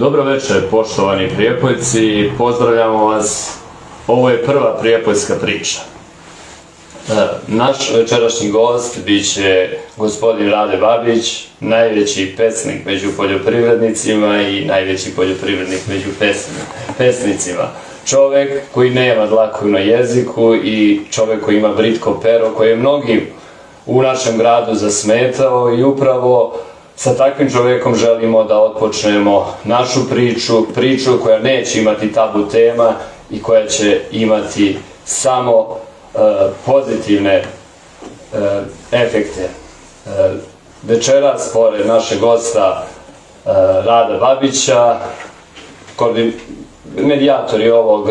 Dobro večer, poštovani Prijepoljci, pozdravljamo vas. Ovo je prva prijepoljska priča. Naš večerašnji gost bit će gospodin Rade Babić, najveći pesnik među poljoprivrednicima i najveći poljoprivrednik među pesnicima. Čovjek koji nema dlaku na jeziku i čovjek koji ima britko pero, koji je mnogim u našem gradu zasmetao i upravo sa takvim čovjekom želimo da otpočnemo našu priču koja neće imati tabu tema i koja će imati samo pozitivne efekte. Večeras, pored našeg gosta Rada Babića, medijatori ovog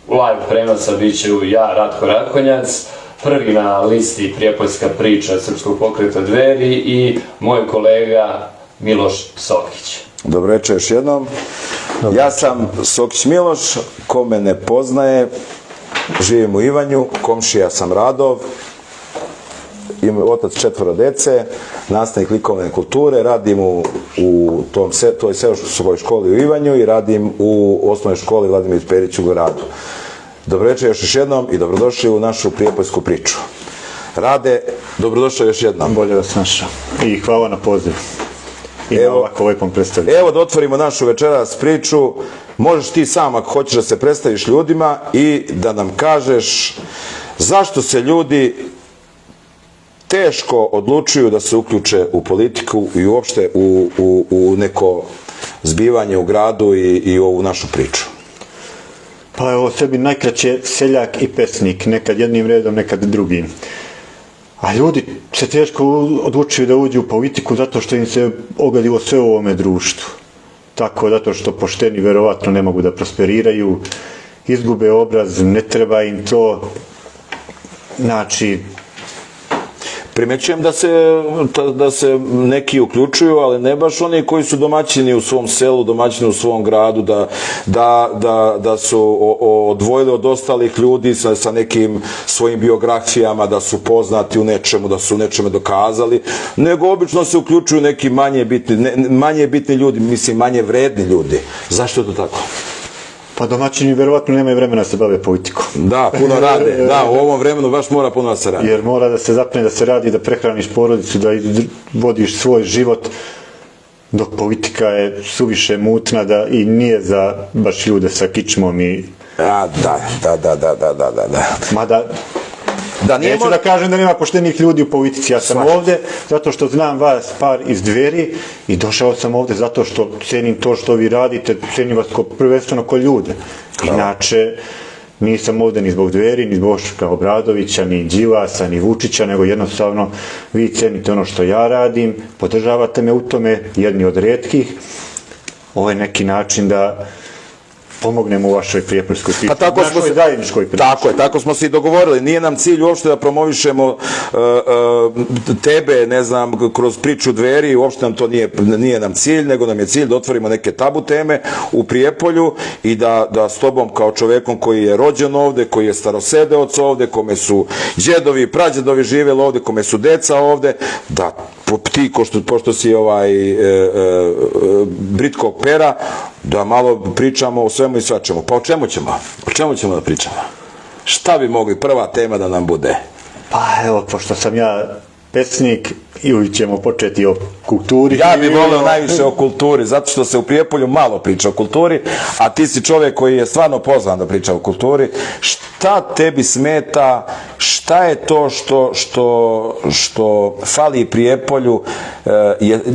live prenosa bit će ja, Ratko Rakonjac, prvi na listi Prijepoljska priča Srpskog pokreta Dveri i moj kolega Miloš Sokić. Dobro večer još jednom. Ja sam Sokić Miloš, ko me ne poznaje, živim u Ivanju, komšija sam Radov, imam otac 4 dece, nastavnik likovne kulture, radim u toj seoskoj školi u Ivanju i radim u osnovnoj školi Vladimir Perić u gradu. Dobro večer još jednom i dobrodošli u našu prijepoljsku priču. Rade, dobrodošao još jednom. Bolje vas našao. I hvala na pozivu. I na ovako lepom predstavljanju. Evo da otvorimo našu večeras priču. Možeš ti sam ako hoćeš da se predstaviš ljudima i da nam kažeš zašto se ljudi teško odlučuju da se uključe u politiku i uopšte u neko zbivanje u gradu i ovu našu priču. Pa evo sebi najkraće seljak i pesnik, nekad jednim redom, nekad drugim. A ljudi se teško odlučuju da uđu u politiku zato što im se ogadilo sve u ovome društvu. Tako, zato što pošteni verovatno ne mogu da prosperiraju, izgube obraz, ne treba im to. Znači, primećujem da se neki uključuju, ali ne baš oni koji su domaćini u svom selu, domaćini u svom gradu, da su odvojili od ostalih ljudi sa nekim svojim biografijama, da su poznati u nečemu, da su u nečemu dokazali, nego obično se uključuju neki manje bitni ljudi, mislim manje vredni ljudi. Zašto je to tako? Pa domaćini verovatno nemaju vremena da se bave politikom. Da, puno rade. Da, u ovom vremenu baš mora puno da se radi. Jer mora da se zapne da se radi, da prehraniš porodicu, da vodiš svoj život, dok politika je suviše mutna i nije za baš ljude sa kičmom i... Da. Mada... Neću da kažem da nema poštenih ljudi u politici, ja sam ovde zato što znam vas par iz Dveri i došao sam ovde zato što cenim to što vi radite, cenim vas prvenstveno ko ljude. Inače, nisam ovde ni zbog Dveri, ni zbog Boška Obradovića, ni Đilasa, ni Vučića, nego jednostavno vi cenite ono što ja radim, podržavate me u tome, jedni od retkih. Ovo je neki način da pomognemo u vašoj prijepoljskoj priči, našoj zajedničkoj priči. Tako je, tako smo se i dogovorili. Nije nam cilj uopšte da promovišemo tebe, ne znam, kroz priču Dveri, uopšte nam to nije nam cilj, nego nam je cilj da otvorimo neke tabu teme u Prijepolju i da s tobom kao čovekom koji je rođen ovde, koji je starosedeoc ovde, kome su djedovi i prađedovi živjeli ovde, kome su deca ovde, da ti, pošto si britkog pera, da malo pričamo o svemu i svačemu. Pa o čemu ćemo da pričamo? Šta bi mogli prva tema da nam bude? Pa evo, pošto sam ja pesnik, ili ćemo početi o kulturi. Ja bih volio najviše o kulturi, zato što se u Prijepolju malo priča o kulturi, a ti si čovjek koji je stvarno pozvan da priča o kulturi. Šta tebi smeta, šta je to što fali Prijepolju?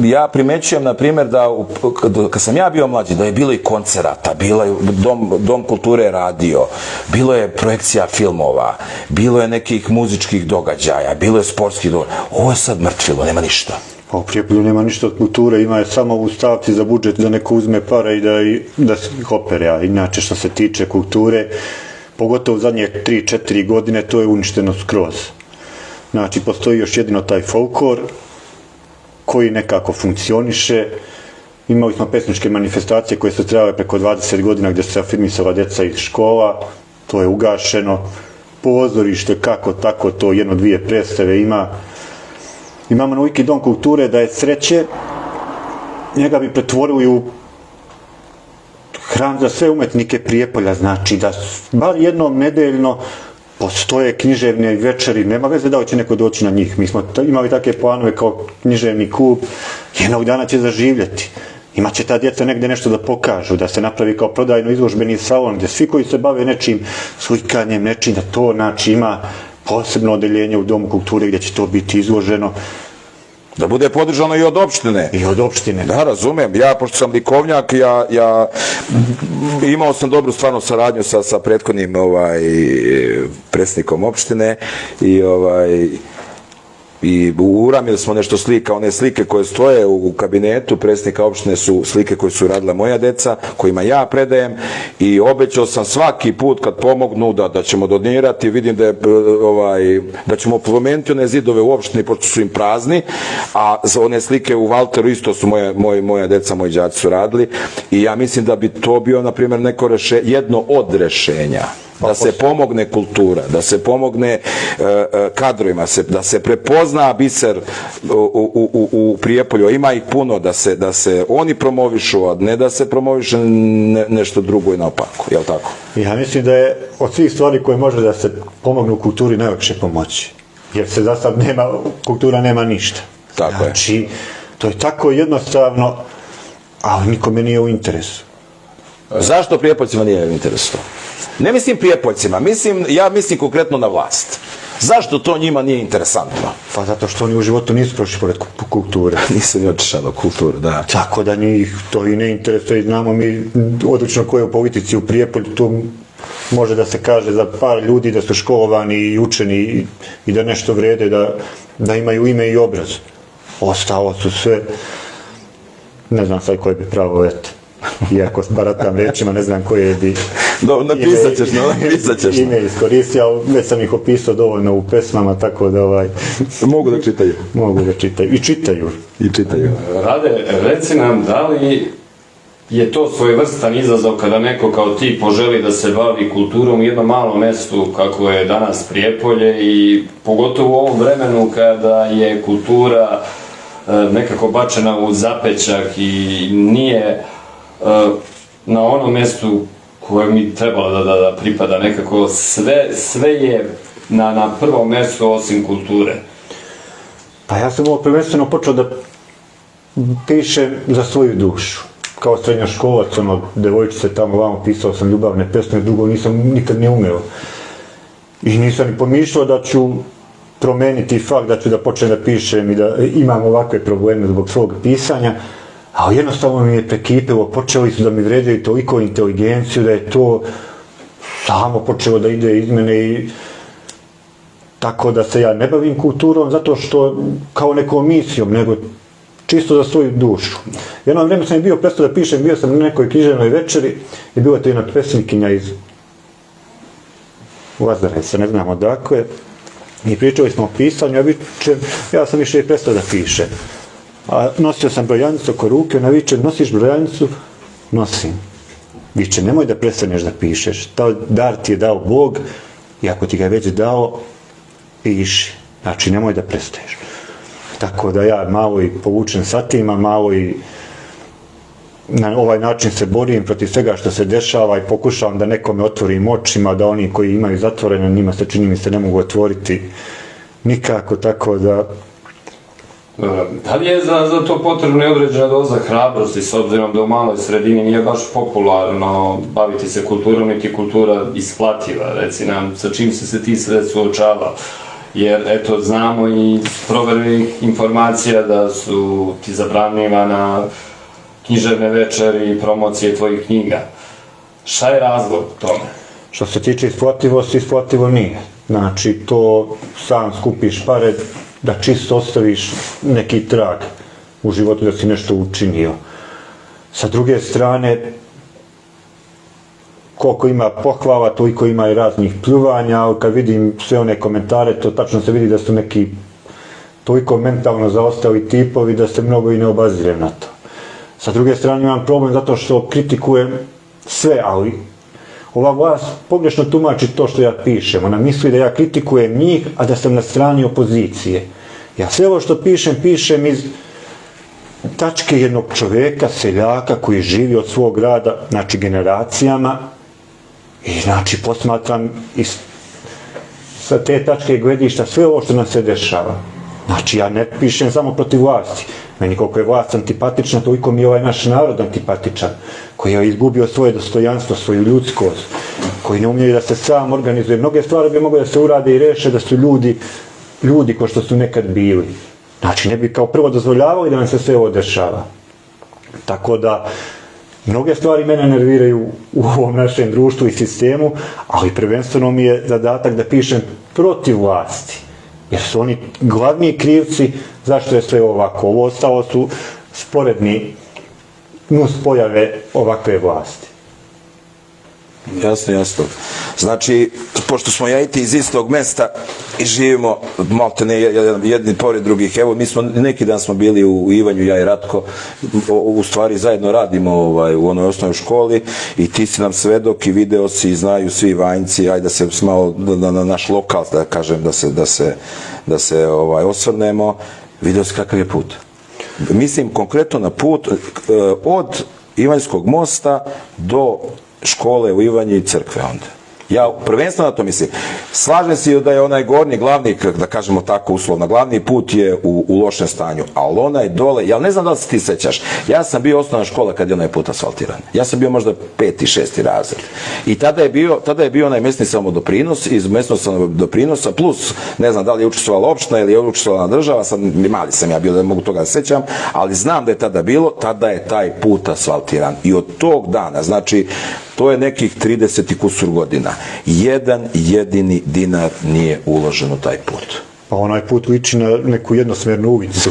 Ja primećujem, na primjer, da kad sam ja bio mlađi, da je bilo i koncerata, Dom kulture je radio, bilo je projekcija filmova, bilo je nekih muzičkih događaja, bilo je sportskih događaja. Ovo je sad mrtvilo, nema ništa. Pa u Prijepolju nema ništa od kulture, ima je samo u stavci za budžet da neko uzme para i da ih opere, a inače što se tiče kulture, pogotovo u zadnje 3-4 godine, to je uništeno skroz. Znači, postoji još jedino taj folklor koji nekako funkcioniše. Imali smo pesničke manifestacije koje su trajale preko 20 godina gdje su se afirmisala deca iz škola, to je ugašeno. Pozorište, kako tako, to 1-2 predstave ima. Imamo na Wiki Dom kulture da je sreće, njega bi pretvorili u hram za sve umetnike Prijepolja, znači da bar jednom nedeljno postoje književne večeri, nema veze da će neko doći na njih. Mi smo imali takve planove kao književni klub, jednog dana će zaživjeti. Imaće ta djeca negdje nešto da pokažu, da se napravi kao prodajno izložbeni salon, gdje svi koji se bave nečim slikanjem, nečim, da to znači ima posebno odeljenje u Domu kulture gdje će to biti izloženo. Da bude podržano i od opštine. I od opštine. Da, razumem. Ja, pošto sam likovnjak, imao sam dobru stvarno saradnju sa prethodnim predsjednikom opštine i uramili smo nešto slika, one slike koje stoje u kabinetu predsjednika opštine su slike koje su radila moja deca, kojima ja predajem i obećao sam svaki put kad pomognu da ćemo donirati, vidim da ćemo promijeniti one zidove u opštini pošto su im prazni, a za one slike u Valteru isto su moja deca, moji đaci su radili i ja mislim da bi to bio na primjer neko jedno od rješenja. Da se pomogne kultura, da se pomogne kadrovima, da se prepozna biser u Prijepolju, ima ih puno, da se oni promovišu, a ne da se promoviše nešto drugo i naopako, jel tako? Ja mislim da je od svih stvari koje može da se pomognu kulturi najlakše pomoći, jer se za sad kultura nema ništa. Tako znači, to je tako jednostavno, ali nikome nije u interesu. Zašto Prijepoljcima nije u interesu? Ne mislim Prijepoljcima, ja mislim konkretno na vlast. Zašto to njima nije interesantno? Pa zato što oni u životu nisu prošli pored kulture. Nisu ni otišli do kulture, da. Tako da njih to i ne interesuje. Znamo mi odlično ko je u politici u Prijepolju, tu može da se kaže za par ljudi da su školovani i učeni i da nešto vrede, da imaju ime i obraz. Ostalo su sve, ne znam sad koje bi pravo iako baratam rečima, ne znam koje bi napisat ćeš. Ime iskoristio, ali već sam ih opisao dovoljno u pesmama, tako da Mogu da čitaju. Mogu da čitaju. I čitaju. Rade, reci nam, da li je to svojevrstan izazov kada neko kao ti poželi da se bavi kulturom u jednom malom mjestu kako je danas Prijepolje i pogotovo u ovom vremenu kada je kultura nekako bačena u zapećak i nije na onom mjestu koje mi trebalo da pripada, nekako sve je na prvom mjestu osim kulture. Pa ja sam ovo prvenstveno počeo da pišem za svoju dušu. Kao srednjoškolac, devojčice tamo vamo, pisao sam ljubavne pesme, drugo nisam nikad ne umeo. I nisam ni pomišljao da ću promijeniti fakt, da ću da počnem da pišem i da imam ovakve probleme zbog svog pisanja. A jednostavno mi je prekipilo, počeli su da mi vredaju toliko inteligenciju, da je to samo počelo da ide iz mene i tako da se ja ne bavim kulturom zato što kao nekom misijom, nego čisto za svoju dušu. Jedno vrijeme sam bio prestao da pišem, bio sam na nekoj književnoj večeri i bila to jedna pesnikinja iz Lazarevca, ne znam odakle, i pričali smo o pisanju, ja sam više i prestao da pišem. A nosio sam brojanicu oko ruke, ona viče, nosiš brojanicu? Nosim. Viče, nemoj da prestaneš da pišeš, taj dar ti je dao Bog i ako ti ga je već dao, piši. Znači, nemoj da prestaješ. Tako da ja malo i povučem satima, malo i na ovaj način se borim protiv svega što se dešava i pokušavam da nekome otvorim očima, da oni koji imaju zatvorene, njima se čini mi se ne mogu otvoriti nikako, tako da... Da li je za to potrebna i određena doza hrabrosti, s obzirom da u maloj sredini nije baš popularno baviti se kulturom, niti kultura isplativa, reci nam, sa čim se ti sve suočava? Jer, eto, znamo i iz proverenih informacija da su ti zabranjivana književne večeri i promocije tvojih knjiga. Šta je razlog tome? Što se tiče isplativosti, isplativo nije. Znači, to sam skupiš pare, da čisto ostaviš neki trag u životu da si nešto učinio. Sa druge strane, koliko ima pohvala, toliko ima i raznih pljuvanja, ali kad vidim sve one komentare, to tačno se vidi da su neki toliko mentalno zaostali tipovi da se mnogo i ne obazirem na to. Sa druge strane imam problem zato što kritikujem sve, ali ova vlast pogrešno tumači to što ja pišem. Ona misli da ja kritikujem njih, a da sam na strani opozicije. Ja sve ovo što pišem iz tačke jednog čovjeka, seljaka koji živi od svog rada, znači generacijama, i znači posmatram sa te tačke gledišta sve ovo što nam se dešava. Znači ja ne pišem samo protiv vlasti. Meni koliko je vlast antipatična, toliko mi je ovaj naš narod antipatičan, koji je izgubio svoje dostojanstvo, svoju ljudskost, koji ne umije da se sam organizuje. Mnoge stvari bi mogle da se urade i reše da su ljudi ko što su nekad bili. Znači ne bi kao prvo dozvoljavali da nam se sve ovo dešava. Tako da, mnoge stvari mene nerviraju u ovom našem društvu i sistemu, ali prvenstveno mi je zadatak da pišem protiv vlasti. Jer su oni glavni krivci zašto je sve ovako. Ovo ostalo su sporedni nuspojave ovakve vlasti. Jasno, jasno. Znači, pošto smo ja i ti iz istog mesta i živimo malte ne jedni pored drugih, evo mi smo, neki dan smo bili u Ivanju, ja i Ratko, u stvari zajedno radimo u onoj osnovnoj školi i ti si nam svedok i video si i znaju svi Ivanjci, ajde da se malo na naš lokal, da kažem, da se osvrnemo, video si kakav je put. Mislim konkretno na put od Ivanjskog mosta do škole u Ivanji i crkve onda. Ja prvenstveno na to mislim. Slažem se da je onaj gornji, glavni, da kažemo tako uslovno, glavni put je u lošem stanju, ali onaj dole, ja ne znam da li se ti sećaš, ja sam bio osnovna škola kad je onaj put asfaltiran. Ja sam bio možda 5. i 6. razred. I tada je bio onaj mesni samodoprinos, iz mesnog samodoprinosa, plus, ne znam da li je učestvovala opština ili je učestvovala država, sad mali sam ja bio da mogu toga da sećam, ali znam da je tada bilo, tada je taj put asfaltiran. I od tog dana, znači, to je nekih 30 i kusur godina. Jedan jedini dinar nije uložen u taj put. Pa onaj put liči na neku jednosmernu ulicu.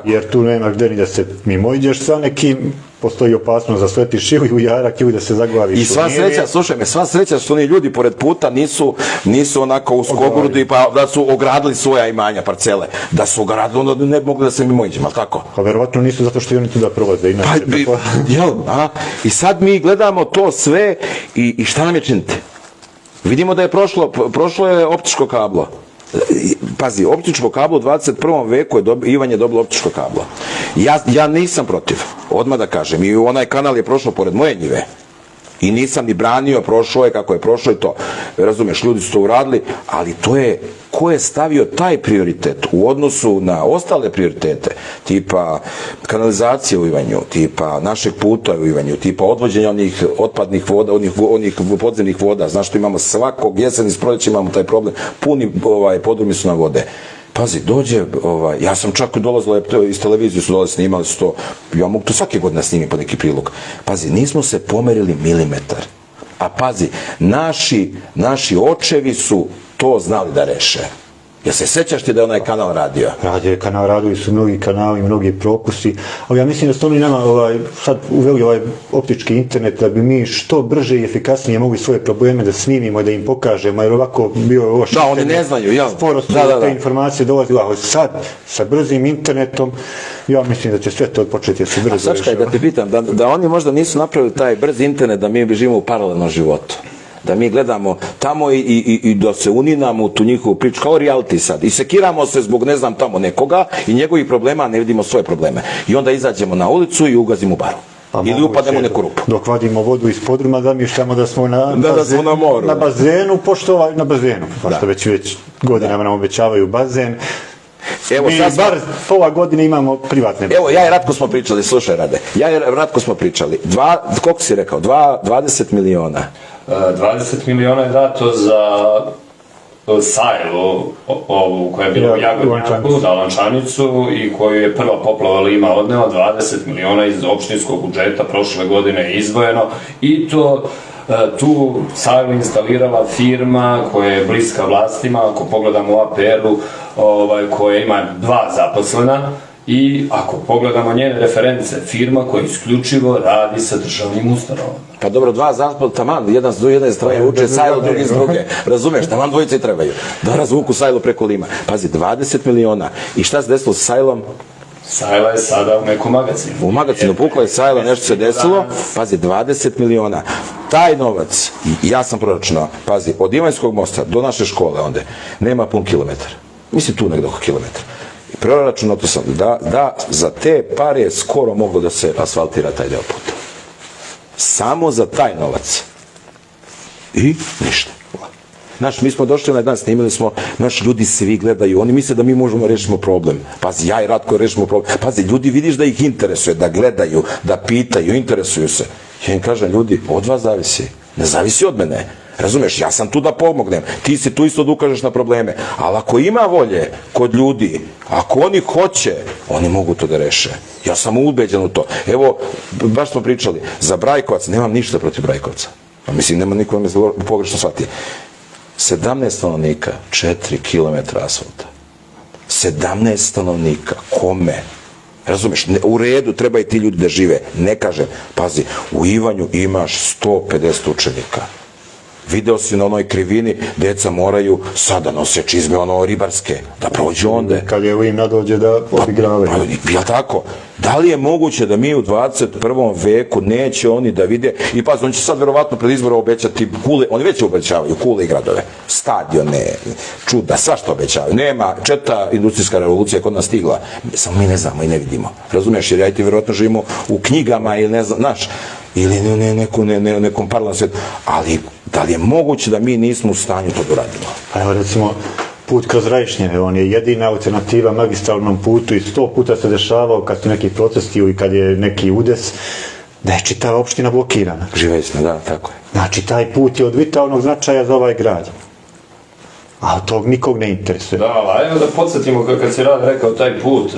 Jer tu nema gde ni da se mimo ideš sa nekim, postoji opasnost da sletiš ili u jarak ili da se zaglaviš. I sva sreća, slušaj me, sva sreća što oni ljudi pored puta nisu onako u skogrudi pa da su ogradili svoja imanja, parcele. Da su ogradili, onda ne bi mogli da se mimo iđemo, ali tako? Pa verovatno nisu zato što i oni tu da prolaze. I sad mi gledamo to sve i šta nam je činiti? Vidimo da je prošlo je optičko kablo. Pazi, optičko kablo u 21. veku Ivan je dobilo optičko kablo. Ja nisam protiv, odmah da kažem, i onaj kanal je prošao pored moje njive. I nisam ni branio, prošlo je kako je prošlo i to. Razumeš, ljudi su to uradili, ali to je, ko je stavio taj prioritet u odnosu na ostale prioritete, tipa kanalizacije u Ivanju, tipa našeg puta u Ivanju, tipa odvođenja onih otpadnih voda, onih podzemnih voda, znaš što imamo svakog jeseni s proljeća imamo taj problem, puni podrumi su na vode. Pazi, dođe, ja sam čak dolazila, iz televizije su dole snimali su to, ja mogu to svake godine snimiti po neki prilog. Pazi, nismo se pomerili milimetar. A pazi, naši očevi su to znali da reše. Jel se sećaš ti da je onaj kanal radio? Radio je kanal, radili su mnogi kanali, mnogi propusti, ali ja mislim da su oni nama sad uveli ovaj optički internet da bi mi što brže i efikasnije mogli svoje probleme da snimimo i da im pokažemo, jer ovako bio loš internet. Da, oni ne znaju, jel? Sporo su te informacije dolazile, ali sad, sa brzim internetom, ja mislim da će sve to početi da se brzo rešava. A sačkaj da te pitam, da oni možda nisu napravili taj brzi internet da mi živimo u paralelnom životu. Da mi gledamo tamo i da se uninamo u tu njihovu priču, kao reality sad. I sekiramo se zbog ne znam tamo nekoga i njegovih problema, a ne vidimo svoje probleme. I onda izađemo na ulicu i ugazimo baru. Ili upadnemo u neku rupu. Dok vadimo vodu iz podruma, zamišljamo da smo na moru. Na bazenu, na bazenu. Pošto već godinama nam obećavaju bazen. Evo, mi bar pola godine imamo privatne bazene. Evo, ja i Ratko smo pričali, slušaj Rade, koliko si rekao, 20 miliona. 20 miliona je dato za sajlu ovu koja je bila u Jagodnjaku, za Lančanicu i koju je prva poplava Lima odnela, 20 miliona iz opštinskog budžeta prošle godine je izdvojeno i to tu sajlu instalirala firma koja je bliska vlastima, ako pogledamo u APR-u, koja ima 2 zaposlena. I ako pogledamo njene reference, firma koja isključivo radi sa državnim ustanovama. Pa dobro, 2 zaposlena, taman, jedan s jedne strane uče sajlu, drugi s druge. Razumeš, taman dvojice i trebaju. Da razvuku sajlu preko Lima. Pazi, 20 miliona. I šta se desilo sa sajlom? Sajla je sada u nekom magazinu. U magazinu pukla je sajla, nešto se desilo. Pazi, 20 miliona. Taj novac, ja sam proračunao, pazi, od Ivanjskog mosta do naše škole onda, nema pun kilometar. Mislim tu negdje oko kilometra. preračunato sam da za te pare skoro moglo da se asfaltira taj deo puta. Samo za taj novac. I ništa. Znaš, mi smo došli na dan, snimili smo, naši ljudi svi gledaju, oni misle da mi možemo rešimo problem. Pazi, ja i Ratko rešimo problem. Pazi, ljudi vidiš da ih interesuje, da gledaju, da pitaju, interesuju se. Ja im kažem, ljudi, od vas zavisi, ne zavisi od mene. Razumeš, ja sam tu da pomognem, ti si tu isto da ukažeš na probleme, ali ako ima volje kod ljudi, ako oni hoće, oni mogu to da reše. Ja sam ubeđen u to. Evo, baš smo pričali, za Brajkovac, nemam ništa protiv Brajkovca. Mislim, nema niko me pogrešno shvati. 17 stanovnika, 4 km asfalta. 17 stanovnika, kome? Razumeš, u redu, treba i ti ljudi da žive. Ne kažem, pazi, u Ivanju imaš 150 učenika. Video si na onoj krivini, deca moraju sada nose čizme ribarske, da prođu onda. Kad je im nadođe da odigravaju. Jel' tako? Da li je moguće da mi u 21. veku neće oni da vide, i pazi, oni će sad verovatno pred izbora obećati kule, oni već obećavaju kule i gradove, stadione, čuda, svašta obećavaju. Nema, 4. industrijska revolucija kod nas stigla, samo mi ne znamo i ne vidimo. Razumeš, jer ja i ti verovatno živimo u knjigama ili ne znam, znaš, ili nekom paralelnom svijetu, ali da li je moguće da mi nismo u stanju to da uradimo? Pa evo recimo, put kroz Rajišnjeve, on je jedina alternativa magistralnom putu i 100 puta se dešavao kad su neki protesti i kad je neki udes, da je čitava opština blokirana. Živesno, da, tako je. Znači, taj put je od vitalnog značaja za ovaj grad. A tog nikog ne interesuje. Da, ali evo da podsjetimo kad si Rad rekao taj put,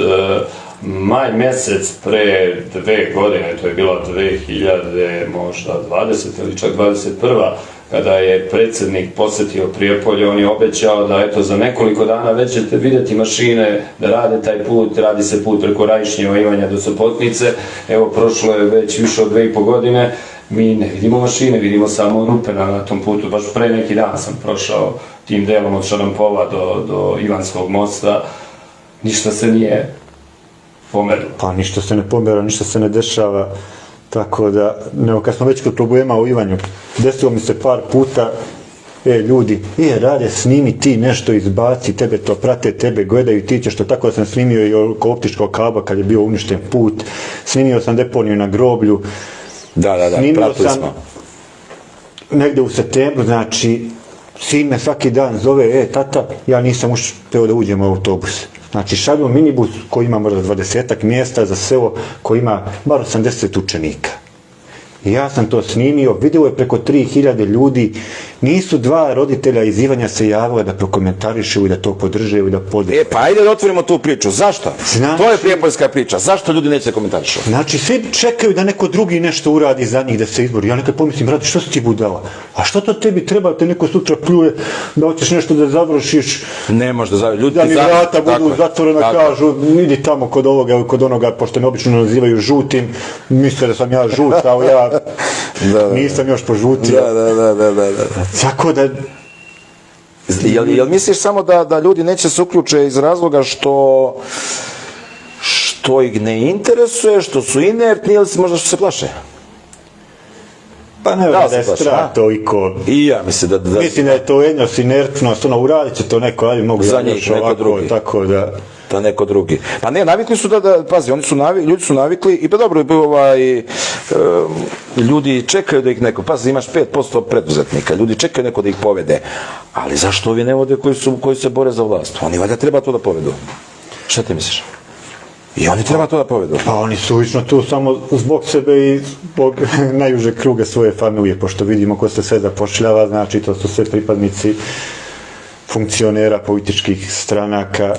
maj mesec pre 2 godine, to je bila 2000, možda 20 ili čak 21. Kada je predsjednik posjetio Prijepolje, on je obećao da eto za nekoliko dana već ćete vidjeti mašine da rade taj put, radi se put preko Rajišnjeva, Ivanja do Sopotnice, evo prošlo je već više od 2,5 godine, mi ne vidimo mašine, vidimo samo rupe na tom putu, baš pre neki dan sam prošao tim delom od Šarampova do Ivanskog mosta, ništa se nije pomerilo. Pa ništa se ne pomera, ništa se ne dešava, tako da, nego kad smo već kod problema u Ivanju, desilo mi se par puta, ljudi, Rade, snimi ti nešto, izbaci, tebe to prate, tebe gledaju, ti ćeš to, tako da sam snimio i oko optičkog kabla kad je bio uništen put, snimio sam deponiju na groblju, da, pratili smo. Negde u septembru, znači, sin me svaki dan zove, tata, ja nisam uspeo da uđem u autobus. Znači, šalju minibus koji ima možda 20-ak mjesta za selo, koji ima bar 80 učenika. I ja sam to snimio, video je preko 3000 ljudi, nisu 2 roditelja iz Ivanja se javila da prokomentarišu i da to podrže i da podrže. Pa ajde da otvorimo tu priču, zašto? Znači, to je prijepoljska priča, zašto ljudi neće komentarišu? Znači, svi čekaju da neko drugi nešto uradi za njih da se izbori. Ja nekad pomislim, Radi, što si ti budala? A što to tebi treba, te neko sutra pljuje, da hoćeš nešto da završiš? Ne može da završiš, ljudi da mi vrata budu zatvorena, kažu, idi tamo kod ovoga ili kod onoga, pošto me obično nazivaju žutim, misle da sam ja žut, ali ja nisam još požutio. Da. Tako da... Jel misliš samo da ljudi neće se uključe iz razloga što ih ne interesuje, što su inertni ili možda što se plaše? Pa ne da je strah toliko. I ja mislim da... Mislim da je to jednost, inertnost, uradit će to neko, ali mogu za njih, neko drugi. Tako da... Da neko drugi. Pa ne, navikli su pazi, ljudi su navikli i pa dobro, ljudi čekaju da ih neko, pazi, imaš 5% preduzetnika, ljudi čekaju neko da ih povede, ali zašto ovi ne vode koji se bore za vlast? Oni valjda treba to da povedu. Šta ti misliš? I oni treba to da povedu. Pa oni su lično tu samo zbog sebe i zbog najuže kruga svoje familije, pošto vidimo ko se sve zapošljava, znači to su sve pripadnici funkcionera, političkih stranaka.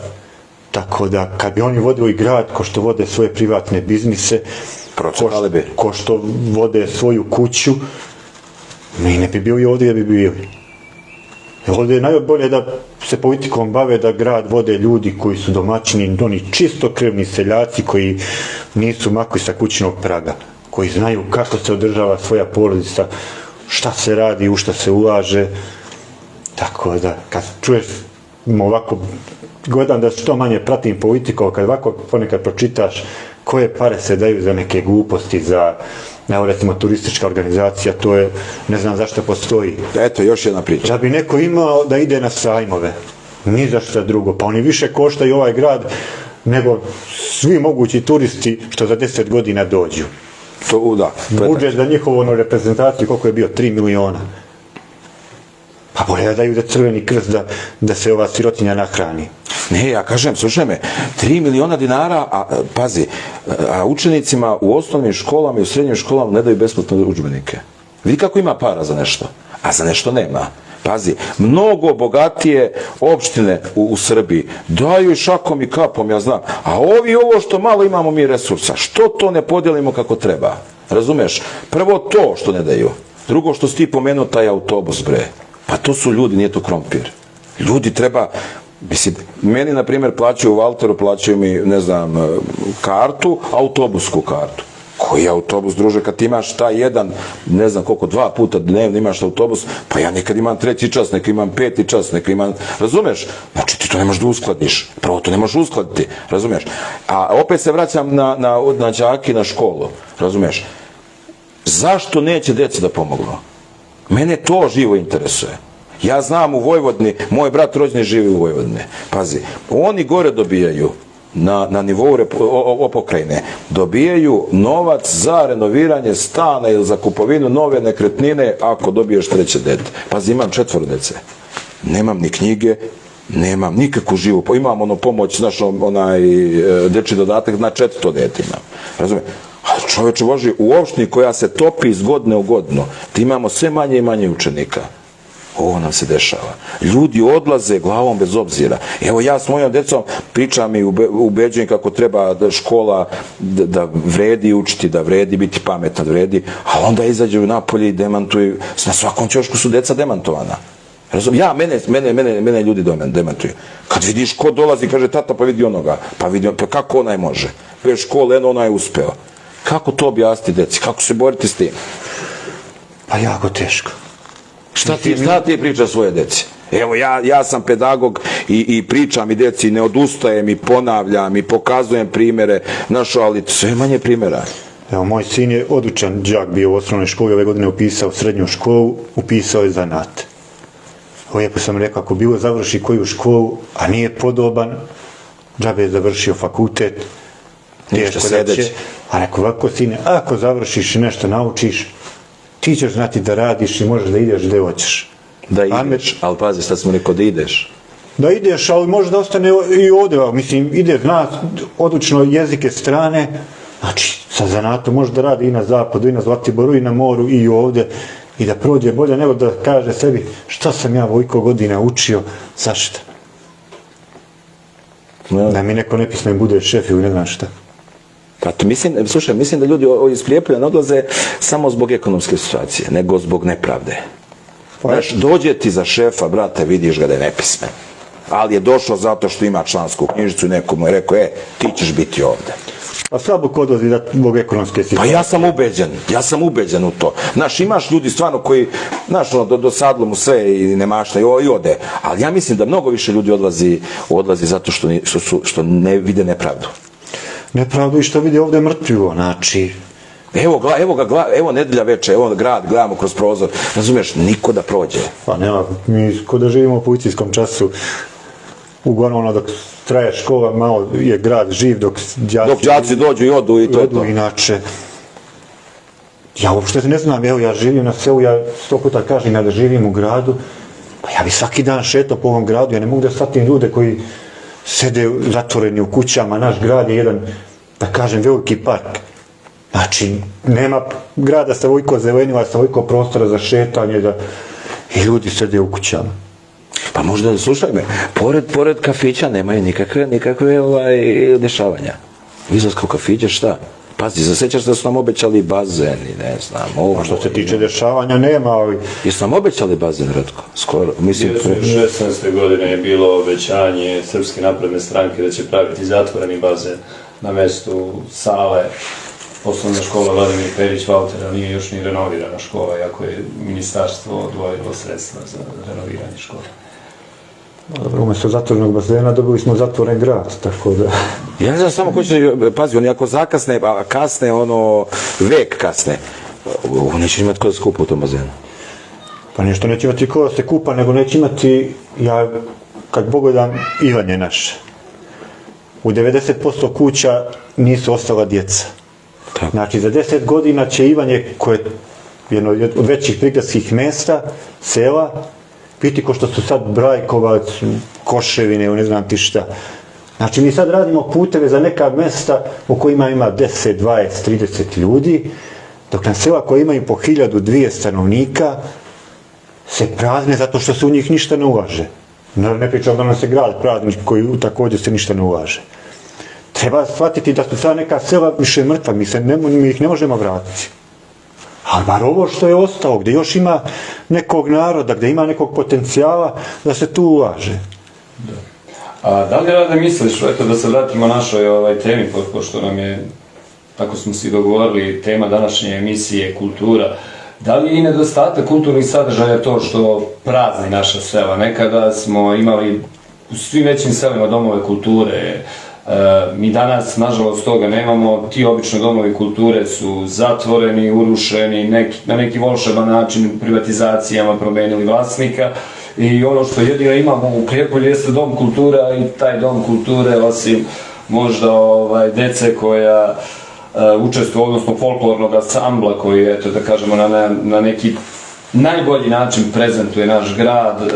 Tako da, kad bi oni vodili grad ko što vode svoje privatne biznise, ko što vode svoju kuću, mi ne bi bili ovdje, bi bili. Ovdje je najbolje da se politikom bave, da grad vode ljudi koji su domaćini, oni čistokrvni seljaci koji nisu makli sa kućnog praga, koji znaju kako se održava svoja porodica, šta se radi, u šta se ulaže. Tako da, kad čuješ ovako, gledam da što manje pratim politiku, kad ovako ponekad pročitaš koje pare se daju za neke gluposti, za, evo recimo, turistička organizacija, to je, ne znam zašto postoji. Eto, još jedna priča. Da bi neko imao da ide na sajmove, ni za šta drugo, pa oni više koštaju ovaj grad nego svi mogući turisti što za 10 godina dođu. Da. Budžet za njihovu reprezentaciju koliko je bio? 3 miliona. Pa bolje da daju za Crveni krst da se ova sirotinja nahrani. Ne, ja kažem, slušaj me, 3 miliona dinara, pazi, a učenicima u osnovnim školama i u srednjim školama ne daju besplatne udžbenike. Vidi kako ima para za nešto, a za nešto nema. Pazi, mnogo bogatije opštine u Srbiji daju i šakom i kapom, ja znam, a ovo što malo imamo mi resursa, što to ne podijelimo kako treba? Razumeš? Prvo to što ne daju, drugo što si ti pomenuo taj autobus, bre. Pa to su ljudi, nije to krompir. Ljudi treba, mislim, meni na primjer plaćaju u Valteru, plaćaju mi, ne znam, kartu, autobusku kartu. Koji autobus, druže, kad imaš taj jedan, ne znam koliko, 2 puta dnevno imaš autobus, pa ja nekad imam 3. čas, nekad imam 5. čas, nekad imam, razumeš? Znači ti to ne možeš da uskladiš, prvo to ne možeš uskladiti, razumeš? A opet se vraćam na đake i na školu, razumeš? Zašto neće djeci da pomognu? Mene to živo interesuje. Ja znam u Vojvodini, moj brat rođeni živi u Vojvodini. Pazi, oni gore dobijaju na nivou pokrajine, dobijaju novac za renoviranje stana ili za kupovinu nove nekretnine ako dobiješ 3. dete. Pazi, imam 4 dece. Nemam ni knjige, nemam nikakvu živu, imam pomoć, znaš, dečji dodatak na 4. dete imam. Razumije? A čovječe Boži, u opštini koja se topi iz godine u godinu, ti imamo sve manje i manje učenika. Ovo nam se dešava. Ljudi odlaze glavom bez obzira. Evo ja s mojom decom pričam i ubeđujem kako treba škola da vredi učiti, da vredi biti pametna, da vredi, a onda izađu napolje i demantuju. Na svakom ćošku su deca demantovana. Mene ljudi demantuju. Kad vidiš ko dolazi, kaže tata pa vidi onoga, pa kako onaj može? Pre škole, onaj je uspeo. Kako to objasniti deci? Kako se boriti s tim? Pa jako teško. Šta ti pričaš svoje deci? Evo, ja sam pedagog i pričam i deci, ne odustajem i ponavljam i pokazujem primere, ali sve manje primjera. Evo, moj sin je odličan đak bio u osnovnoj školi, ove godine upisao srednju školu, upisao je zanat. Lijepo sam rekao, ako bilo završi koju školu, a nije podoban, džabe je završio fakultet, ništa sedeći. A rekao, ovako sine, ako završiš i nešto naučiš, ti ćeš znati da radiš i možeš da ideš gde hoćeš. Da ideš, ali pazi, sad smo rekao da ideš. Da ideš, ali može da ostane i ovdje, mislim, ide, zna odlično jezike strane, znači, sa zanatom može da radi i na zapadu, i na Zlatiboru, i na moru, i ovdje, i da prođe bolje nego da kaže sebi šta sam ja ovoliko godina učio, zašto? Da mi neko nepismen bude šef ili ne znam šta. Pa mislim da ljudi iz Prijepolja ne odlaze samo zbog ekonomske situacije, nego zbog nepravde. Znaš, dođe ti za šefa, brate, vidiš ga da je nepismen, ali je došao zato što ima člansku knjižicu i neko mu je rekao, ti ćeš biti ovde. A slabo ko odlazi zbog ekonomske situacije? Pa ja sam ubeđen u to. Znaš, imaš ljudi stvarno koji, znaš, dosadlo mu sve i nemašta i ode, ali ja mislim da mnogo više ljudi odlazi zato što ne vide nepravdu. Nepravdu i što vidi ovdje mrtvivo, znači... Evo nedelja veče, evo grad, gledamo kroz prozor, razumiješ, niko da prođe. Pa nema, mi ko da živimo u policijskom času, uglavnom dok traje škola, malo je grad živ, dok đaci dođu i odu i to je to. Inače, ja uopšte ne znam, evo ja živim na selu, ja 100 puta kažem da živim u gradu, pa ja bi svaki dan šetao po ovom gradu, ja ne mogu da shvatim ljude koji sede zatvoreni u kućama, naš grad je jedan, da kažem, veliki park. Znači, nema grada sa ovoliko zelenila, sa ovoliko prostora za šetanje, i ljudi sede u kućama. Pa možda, slušaj me, pored kafića nemaju nikakve dešavanja. Izlaska u kafiće, šta? Pazi, zasećaš da su nam obećali bazen i ne znam. A što se tiče dešavanja, nema, ali... Jesu nam obećali bazen, Ratko? Skoro, mislim... 2016. godine je bilo obećanje Srpske napredne stranke da će praviti zatvoreni bazen na mjestu sale osnovna škola Vladimir Perić Valtera, nije još ni renovirana škola, iako je ministarstvo odvojilo sredstva za renoviranje škola. Dobro, umjesto zatvorenog bazena dobili smo zatvoren grad, tako da... Ja ne znam samo ko će, pazi, oni ako zakasne, a kasne, vek kasne, neće imati ko da se kupa u tom bazenu. Pa nešto neće imati ko da se kupa, nego neće imati, ja kad pogledam, Ivanje naše. u 90% kuća nisu ostala djeca. Znači, za 10 godina će Ivanje, koje je jedno od većih prigradskih mjesta, sela, biti ko što su sad Brajkovac, Koševine, ne znam ti šta. Znači, mi sad radimo puteve za neka mjesta u kojima ima 10, 20, 30 ljudi, dok na sela koja imaju po 1000, 2 stanovnika se prazne zato što se u njih ništa ne ulaže. Ne pričam da nam se grad prazni koji također se ništa ne ulaže. Treba shvatiti da su ta neka sela više mrtva, mi ih ne možemo vratiti. Ali bar ovo što je ostalo, gdje još ima nekog naroda, gdje ima nekog potencijala, da se tu ulaže. A da li Rade misliš, eto da se vratimo našoj temi, pošto nam je, tako smo si dogovorili, tema današnje emisije kultura, da li je i nedostatak kulturnih sadržaja to što prazni naša sela? Nekada smo imali u svim većim selima domove kulture, mi danas, nažalost, toga nemamo, ti obično domovi kulture su zatvoreni, urušeni, na neki volšeban način privatizacijama promenili vlasnika i ono što jedino imamo u Prijepolju jeste dom kultura i taj dom kulture, osim možda dece koja učestvuju, odnosno folklornog ansambla koji, eto da kažemo, na neki najbolji način prezentuje naš grad,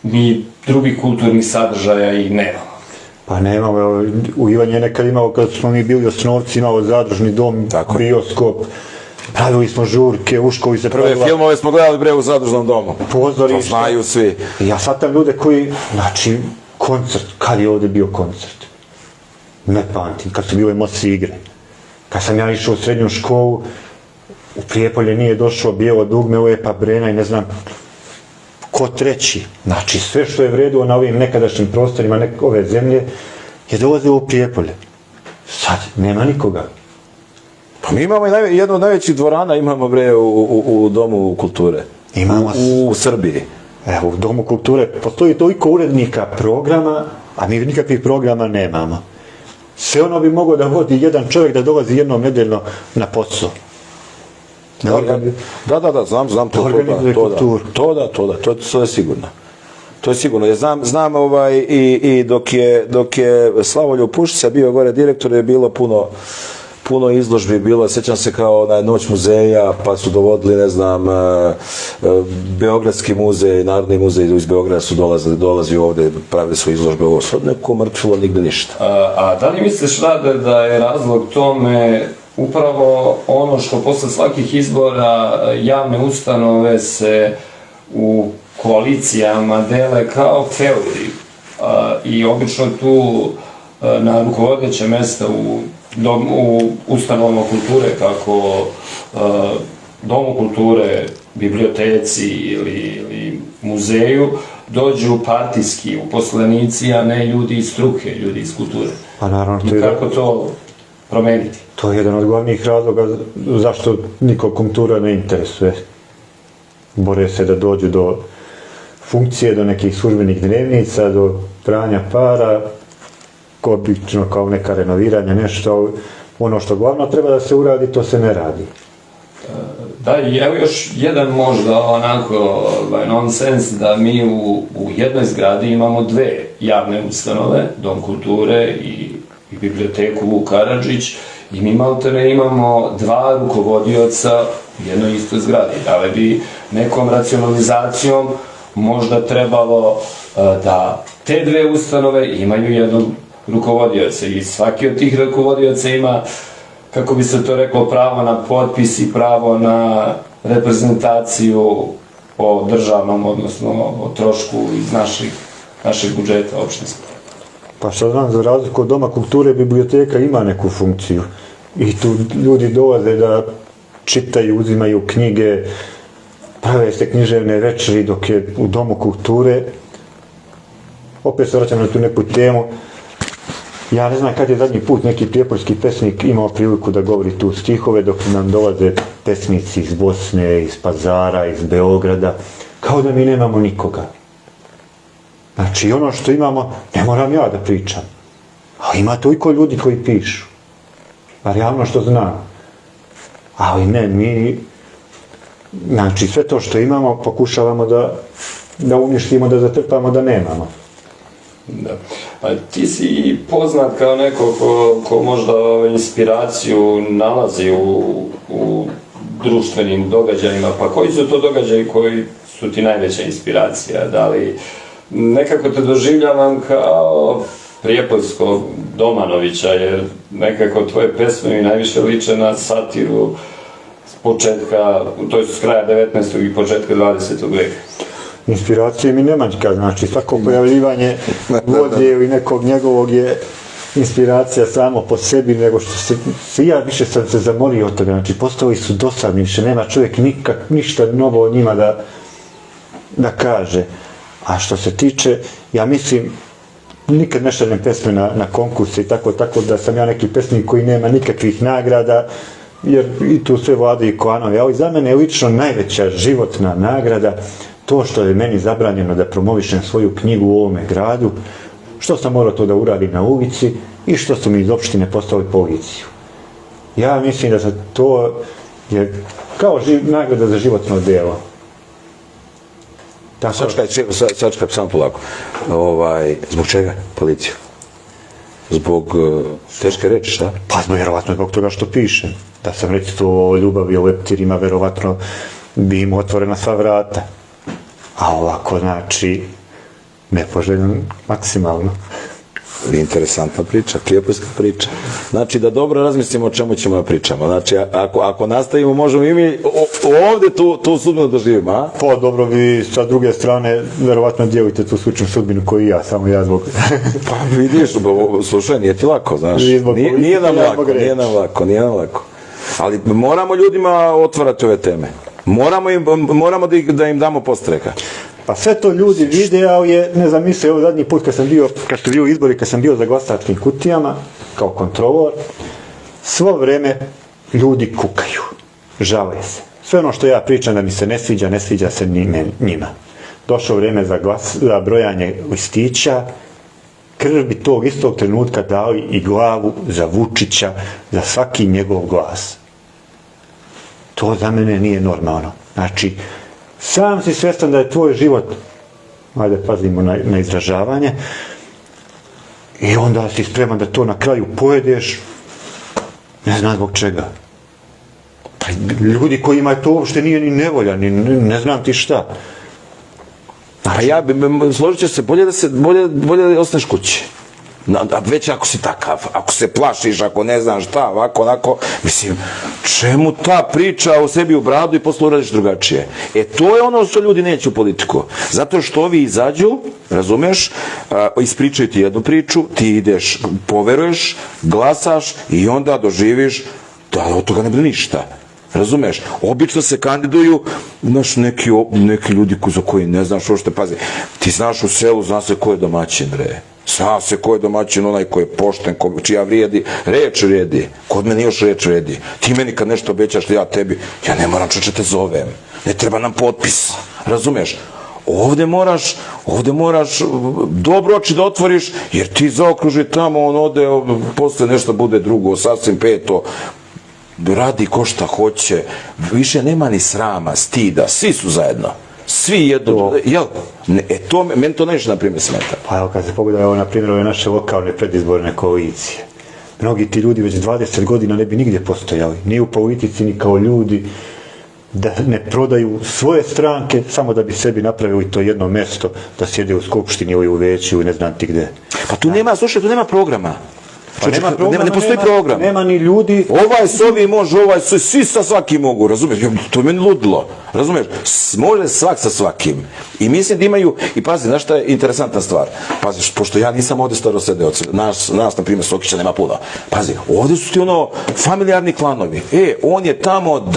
mi drugih kulturnih sadržaja i nemamo. Pa nemamo, u Ivanje nekad imao, kad smo mi bili osnovci, imao zadružni dom, bioskop, pravili smo žurke, Uškovi se pravila. Prve filmove smo gledali u zadružnom domu. Pozorište. To znaju svi. Ja shvatam ljude koji, znači, koncert, kad je ovdje bio koncert? Ne pamtim, kad su bile moci igre. Kad sam ja išao u srednju školu, u Prijepolje nije došlo Bijelo dugme, Lepa Brena i ne znam ko treći. Znači, sve što je vredilo na ovim nekadašnjim prostorima ove zemlje je dolazilo u Prijepolje. Sad, nema nikoga. Pa mi imamo jednu od najvećih dvorana, imamo u Domu kulture. Imamo u Srbiji. Evo, u Domu kulture postoji toliko urednika programa, a mi nikakvih programa nemamo. Sve ono bi moglo da vodi jedan čovjek da dolazi jednom nedeljno na posao. Da, znam to. To je sigurno. To je sigurno. Ja znam i dok je Slavoljub Pušica bio gore direktor, je bilo puno izložbi bilo, sjećam se kao na Noć muzeja, pa su dovodili, ne znam, Beogradski muzej, Narodni muzej iz Beograda su dolazili ovdje, pravili su izložbe, ovo sad neko mrtvilo, nigde ništa. A da li misliš, Rade, da je razlog tome upravo ono što posle svakih izbora javne ustanove se u koalicijama dele kao feudi i obično tu na rukovodeće mjesta u ustanovama kulture, kako Domu kulture, biblioteci ili muzeju, dođu partijski uposlenici, a ne ljudi iz struke, ljudi iz kulture. Pa naravno, i kako to promeniti? To je jedan od glavnih razloga zašto nikog kultura ne interesuje. Bore se da dođu do funkcije, do nekih službenih dnevnica, do pranja para, obično kao neka renoviranja, nešto, ono što glavno treba da se uradi, to se ne radi. Da, i evo još jedan možda onako nonsens, da mi u jednoj zgradi imamo dve javne ustanove, Dom kulture i biblioteku Vuk Karadžić, i mi maltene imamo dva rukovodioca u jednoj istoj zgradi. Da li bi nekom racionalizacijom možda trebalo da te dve ustanove imaju jednog rukovodioca i svaki od tih rukovodioca ima, kako bi se to reklo, pravo na potpis i pravo na reprezentaciju o državnom, odnosno o trošku iz našeg budžeta opštinskog. Pa što znam, za razliku od Doma kulture, biblioteka ima neku funkciju. I tu ljudi dolaze da čitaju, uzimaju knjige, prave se književne večeri, dok je u Domu kulture, opet se vraćam na tu neku temu, ja ne znam kad je zadnji put neki prijepoljski pesnik imao priliku da govori tu stihove, dok nam dolaze pesnici iz Bosne, iz Pazara, iz Beograda, kao da mi nemamo nikoga. Znači, ono što imamo, ne moram ja da pričam, a ima toliko ljudi koji pišu, bar javno što znam. Ali ne, mi, znači, sve to što imamo pokušavamo da uništimo, da zatrpamo, da nemamo. Da. Pa ti si poznat kao neko ko možda inspiraciju nalazi u društvenim događajima, pa koji su to događaji koji su ti najveća inspiracija? Da li nekako te doživljavam kao Prijepoljskog Domanovića, jer nekako tvoje pesme mi najviše liče na satiru s početka, to je s kraja 19. i početka 20. vijeka. Inspiracije mi nema nikad, znači svako pojavljivanje vođe ili nekog njegovog je inspiracija samo po sebi, nego što se ja više sam se zamorio od toga, znači postali su dosadni, više nema čovjek ništa novo o njima da kaže. A što se tiče, ja mislim, nikad ne šaljem pesme na konkurse i tako da sam ja neki pesnik koji nema nikakvih nagrada, jer i tu sve vladaju klanovi, ali za mene je lično najveća životna nagrada to što je meni zabranjeno da promovišem svoju knjigu u ovome gradu, što sam morao to da uradim na ulici i što su mi iz opštine poslali policiju. Ja mislim da to je kao nagrada za životno djelo. Sačekaj, samo polako. Zbog čega policiju? Zbog teške reči, šta? Pa vjerovatno zbog toga što pišem. Da sam recito o ljubavi, o leptirima, vjerovatno bi im otvorena sva vrata. A ovako, znači, nepoželjno maksimalno. Interesantna priča, prijepoljska priča. Znači, da dobro razmislimo o čemu ćemo da pričamo. Znači, ako nastavimo, možemo i mi ovdje tu sudbinu doživimo, a? Pa dobro, vi sa druge strane verovatno dijelite tu sličnu sudbinu koju i ja, samo ja zbog... Pa vidiš, slušaj, nije ti lako, znaš. Nije nam lako. Ali moramo ljudima otvarati ove teme. Moramo da im damo postreka. Pa sve to ljudi vide, ali je nezamislivo. Evo zadnji put kad su bio izbori, kad sam bio za glasačkim kutijama, kao kontrolor, svo vrijeme ljudi kukaju, žale se. Sve ono što ja pričam da mi se ne sviđa se njima. Došlo vrijeme za brojanje listića, krv bi tog istog trenutka dali i glavu za Vučića, za svaki njegov glas. To za mene nije normalno. Znači, sam si svjestan da je tvoj život, ajde pazimo na izražavanje, i onda si spreman da to na kraju pojedeš, ne znam zbog čega. Pa ljudi kojima to uopšte nije ni nevolja, ni ne znam ti šta. Pa ja složit ću se, bolje ostaneš kući. Već ako si takav, ako se plašiš, ako ne znaš šta, ovako, onako, mislim, čemu ta priča o sebi u bradu i posle uradiš drugačije? To je ono što ljudi neće u politiku. Zato što ovi izađu, razumeš, ispričaju ti jednu priču, ti ideš, poveruješ, glasaš i onda doživiš da od toga ne bude ništa. Razumeš? Obično se kandiduju neki ljudi za koji ne znaš uopšte, pazi, ti znaš u selu, zna se ko je domaćin, bre. Zna se ko je domaćin, onaj ko je pošten, čija reč vrijedi. Kod mene još reč vrijedi. Ti meni kad nešto obećaš, ja tebi, ja ne moram čuče te zovem. Ne treba nam potpis. Razumeš? Ovdje moraš dobro oči da otvoriš, jer ti zaokruži tamo, on ode, posle nešto bude drugo, sasvim peto, radi ko šta hoće, više nema ni srama, stida, svi su zajedno. Svi jedno, jel? Meni to nešto, na primjer, smeta. Pa evo, kad se pogleda, na primjer, ove naše lokalne predizborne koalicije. Mnogi ti ljudi već 20 godina ne bi nigdje postojali, ni u politici, ni kao ljudi, da ne prodaju svoje stranke, samo da bi sebi napravili to jedno mjesto, da sjede u skupštini ili u veću ili ne znam ti gde. Pa tu nema programa. Ne postoji program. Nema ni ljudi. Ovaj s ovim može, ovaj svi sa svakim mogu, razumiješ? To je meni ludilo, razumiješ? Može svak sa svakim. I mislim da imaju, i pazi, znaš šta je interesantna stvar? Pazi, pošto ja nisam ovdje starosedeoc, nas, na primjer, Sokića nema puno. Pazi, ovdje su ti familijarni klanovi. On je tamo,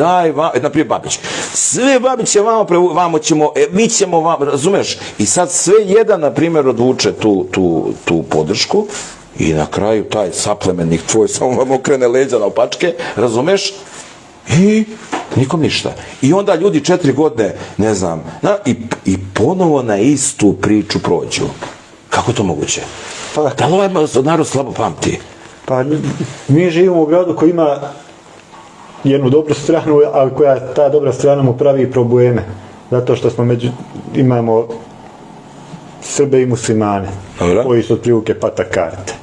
na primjer, Babić. Sve Babić je vamo ćemo, mi ćemo vam, razumiješ? I sad sve jedan, na primjer, odvuče tu podršku. I na kraju taj saplemenik tvoj samo vam okrene leđa na opačke, razumeš? I nikom ništa. I onda ljudi 4 godine, ne znam, i ponovo na istu priču prođu. Kako je to moguće? Da li ovaj narod slabo pamti? Pa mi živimo u gradu koji ima jednu dobru stranu, ali koja ta dobra strana mu pravi probleme. Zato što imamo Srbe i muslimane, Dobro. koji su otprilike pata karte.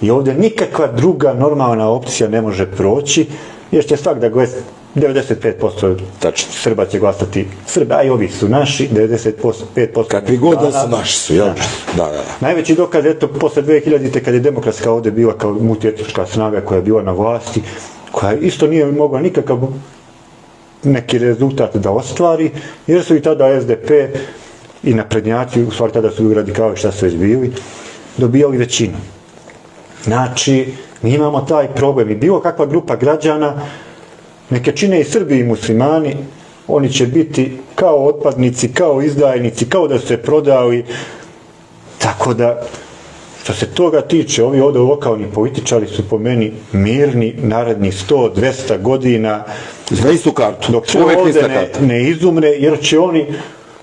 I ovdje nikakva druga normalna opcija ne može proći, jer će svak da gleda 95% Tačno. Srba će glasati Srbi, a i ovi su naši, 95%. Kakvi god da su naši su, jel? Da. Najveći dokaz, eto, posle 2000-te kad je demokratska ovdje bila kao multietnička snaga koja je bila na vlasti, koja isto nije mogla nikakav neki rezultat da ostvari, jer su i tada SDP i naprednjaci, u stvari tada su bili radikali, šta su već bili, dobijali većinu. Znači, mi imamo taj problem i bilo kakva grupa građana, neke čine i Srbi i muslimani, oni će biti kao otpadnici, kao izdajnici, kao da su se prodali, tako da, što se toga tiče, ovi ovdje lokalni političari su po meni mirni narednih 100-200 godina, Za istu kartu. dok sve Uvek ista ovdje karta. ne izumre, jer će oni,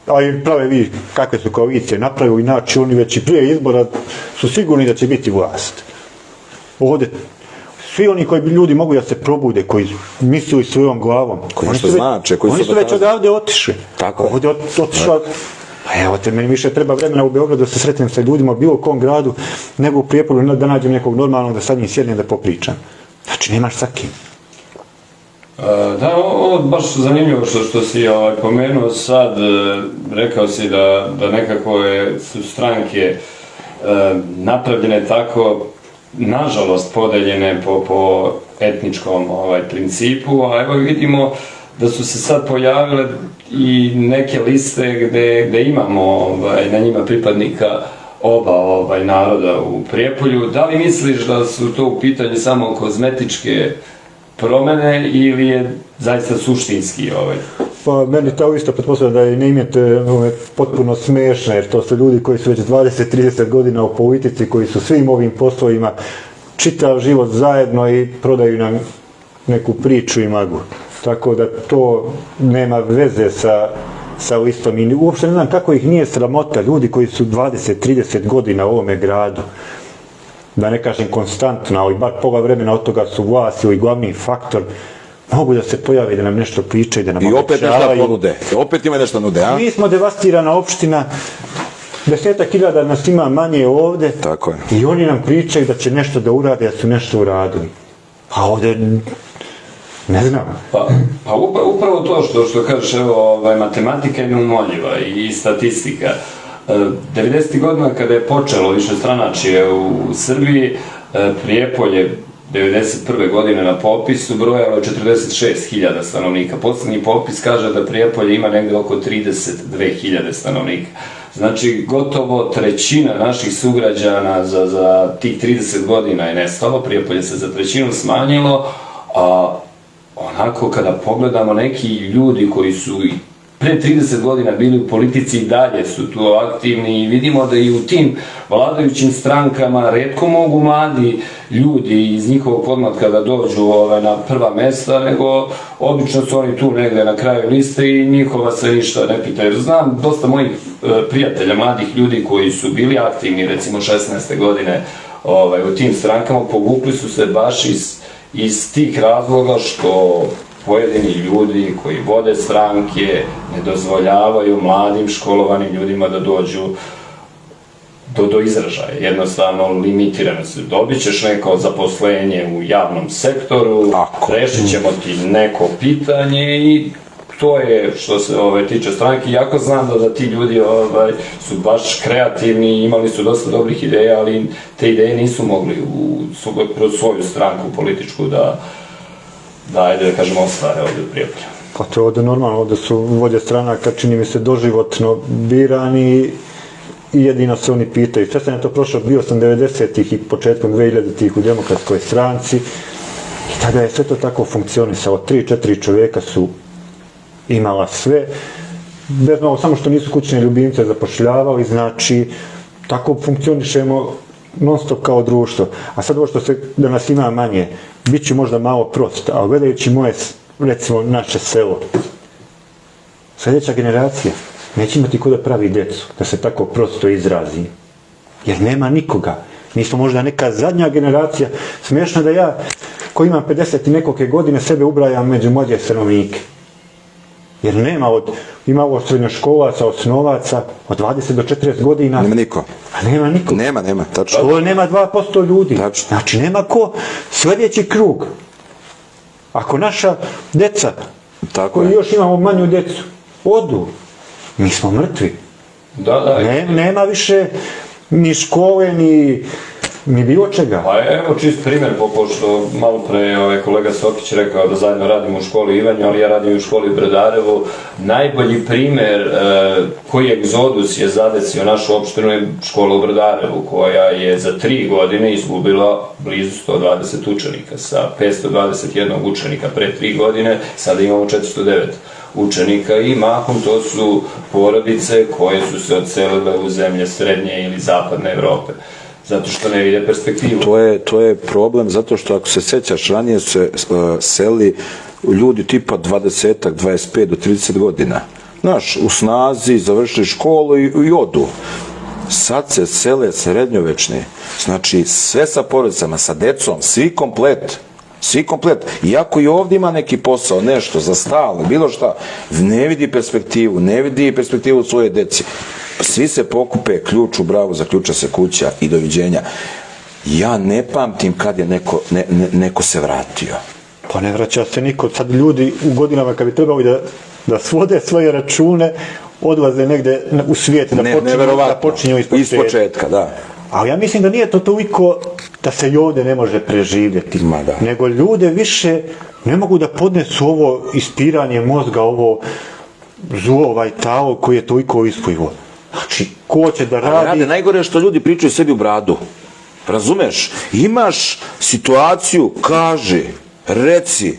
a i prave vi kakve su koalicije napravili, inače oni već i prije izbora su sigurni da će biti vlast. Ovdje, svi oni koji bi ljudi mogu da se probude, koji misli svojom glavom, Koji oni nešto su već- znače, koji oni su su već dokazali. odavde otišli. Tako je. Ovdje otišla, pa evo te, meni više treba vremena u Beogradu da se sretnem sa ljudima u bilo kom gradu, nego u Prijepolju da nađem nekog normalnog, da sad njim sjednem da popričam. Znači, nemaš sa kim. Da, ovo baš zanimljivo što si pomenuo sad, rekao si da nekako su stranke napravljene tako, nažalost, podeljene po etničkom principu, a evo vidimo da su se sad pojavile i neke liste gde imamo na njima pripadnika oba naroda u Prijepolju. Da li misliš da su to u pitanju samo kozmetičke promene ili je zaista suštinski Pa meni ta isto pretpostavlja da je ne imate potpuno smiješne, jer to su ljudi koji su već 20-30 godina u politici, koji su svim ovim poslovima čitav život zajedno i prodaju nam neku priču i maglu. Tako da to nema veze sa listom. I uopšte ne znam kako ih nije sramota, ljudi koji su 20-30 godina u ovome gradu, da ne kažem konstantno, ali bar pola vremena od toga su vlast ili glavni faktor, mogu da se pojave da nam nešto pričaju, da nam I opet nešto obećavaju. ponude. Opet ima nešto nude, a? Mi smo devastirana opština, 10.000 nas ima manje ovde. Tako je. I oni nam pričaju da će nešto da urade, da su nešto uradili. A ovde, ne znam. Pa upravo to što kažeš, evo, matematika je neumoljiva i statistika. 90. godina kada je počelo višestranačje u Srbiji, Prijepolje 1991. godine na popisu brojalo je 46.000 stanovnika. Poslednji popis kaže da Prijepolje ima negde oko 32.000 stanovnika. Znači, gotovo trećina naših sugrađana za tih 30 godina je nestalo, Prijepolje se za trećinu smanjilo, a onako kada pogledamo neki ljudi koji su i pre 30 godina bili u politici i dalje su tu aktivni i vidimo da i u tim vladajućim strankama retko mogu mladi ljudi iz njihovog podmlatka da dođu na prva mesta, nego obično su oni tu negde na kraju liste i njihova se ništa ne pita. Jer znam dosta mojih prijatelja, mladih ljudi koji su bili aktivni, recimo 16. godine u tim strankama, povukli su se baš iz tih razloga što pojedini ljudi koji vode stranke ne dozvoljavaju mladim školovanim ljudima da dođu do izražaja. Jednostavno limitirane su. Dobit ćeš neko zaposlenje u javnom sektoru, rešit ćemo ti neko pitanje i to je što se tiče stranke. Jako znam da ti ljudi su baš kreativni, imali su dosta dobrih ideja, ali te ideje nisu mogli kroz svoju stranku političku da ajde da kažemo ostvare ovdje u Prijepolju. Pa to je ovdje normalno, ovdje su vođe stranaka, čini mi se, doživotno birani i jedino se oni pitaju. Sve sam je to prošao, bio sam 90-ih i početkom 2000-ih u Demokratskoj stranci i tada je sve to tako funkcionisalo. 3-4 čovjeka su imala sve, bez malo, samo što nisu kućne ljubimce zapošljavali, znači tako funkcionišemo non stop kao društvo. A sad ovo što se da nas ima manje, bit će možda malo prosto, ali gledajući moje, recimo, naše selo, sljedeća generacija neće imati ko da pravi decu, da se tako prosto izrazi. Jer nema nikoga. Mi smo možda neka zadnja generacija. Smiješno da ja, koji imam 50 i nekoliko godine, sebe ubrajam među mlađe stanovnike. Jer ima ovo srednjoškolaca, osnovaca od 20 do 40 godina. Nema niko. A nema niko. Nema, tačno. Ovo nema 2% ljudi. Tačno. Znači nema ko. Sljedeći krug. Ako naša deca, Tako koji je. još imamo manju decu, odu, mi smo mrtvi. Da. Nema više ni škole, ni bilo čega. Pa evo čist primjer, pošto malo pre je kolega Sokić rekao da zajedno radimo u školi Ivanju, ali ja radim u školi u Brodarevu. Najbolji primjer koji egzodus je zadesio našu opštinu je škola u Brodarevu, koja je za 3 godine izgubila blizu 120 učenika. Sa 521 učenika pre 3 godine, sada imamo 409 učenika i mahom to su porodice koje su se odselile u zemlje srednje ili zapadne Evrope. Zato što ne vide perspektivu. To je problem, zato što ako se sjećaš, ranije se seli ljudi tipa 20, 25 do 30 godina. Znaš, u snazi, završili školu i odu. Sad se sele srednjovečni. Znači, sve sa porodicama, sa decom, svi komplet. Iako i ovdje ima neki posao, nešto za stalno, bilo šta, ne vidi perspektivu svoje deci. Svi se pokupe, ključ u bravu, zaključa se kuća i doviđenja. Ja ne pamtim kad je neko se vratio. Pa ne vraća se niko. Sad ljudi u godinama kad bi trebali da svode svoje račune, odlaze negde u svijet da počinju ispočetka. Da. Ali ja mislim da nije to toliko da se i ovdje ne može preživjeti. Nego ljude više ne mogu da podnesu ovo ispiranje mozga, ovo zlo, ovaj talo koji je toliko isplivo. Znači, ko će da radi... Najgore je što ljudi pričaju sebi u bradu. Razumeš? Imaš situaciju, kaži, reci,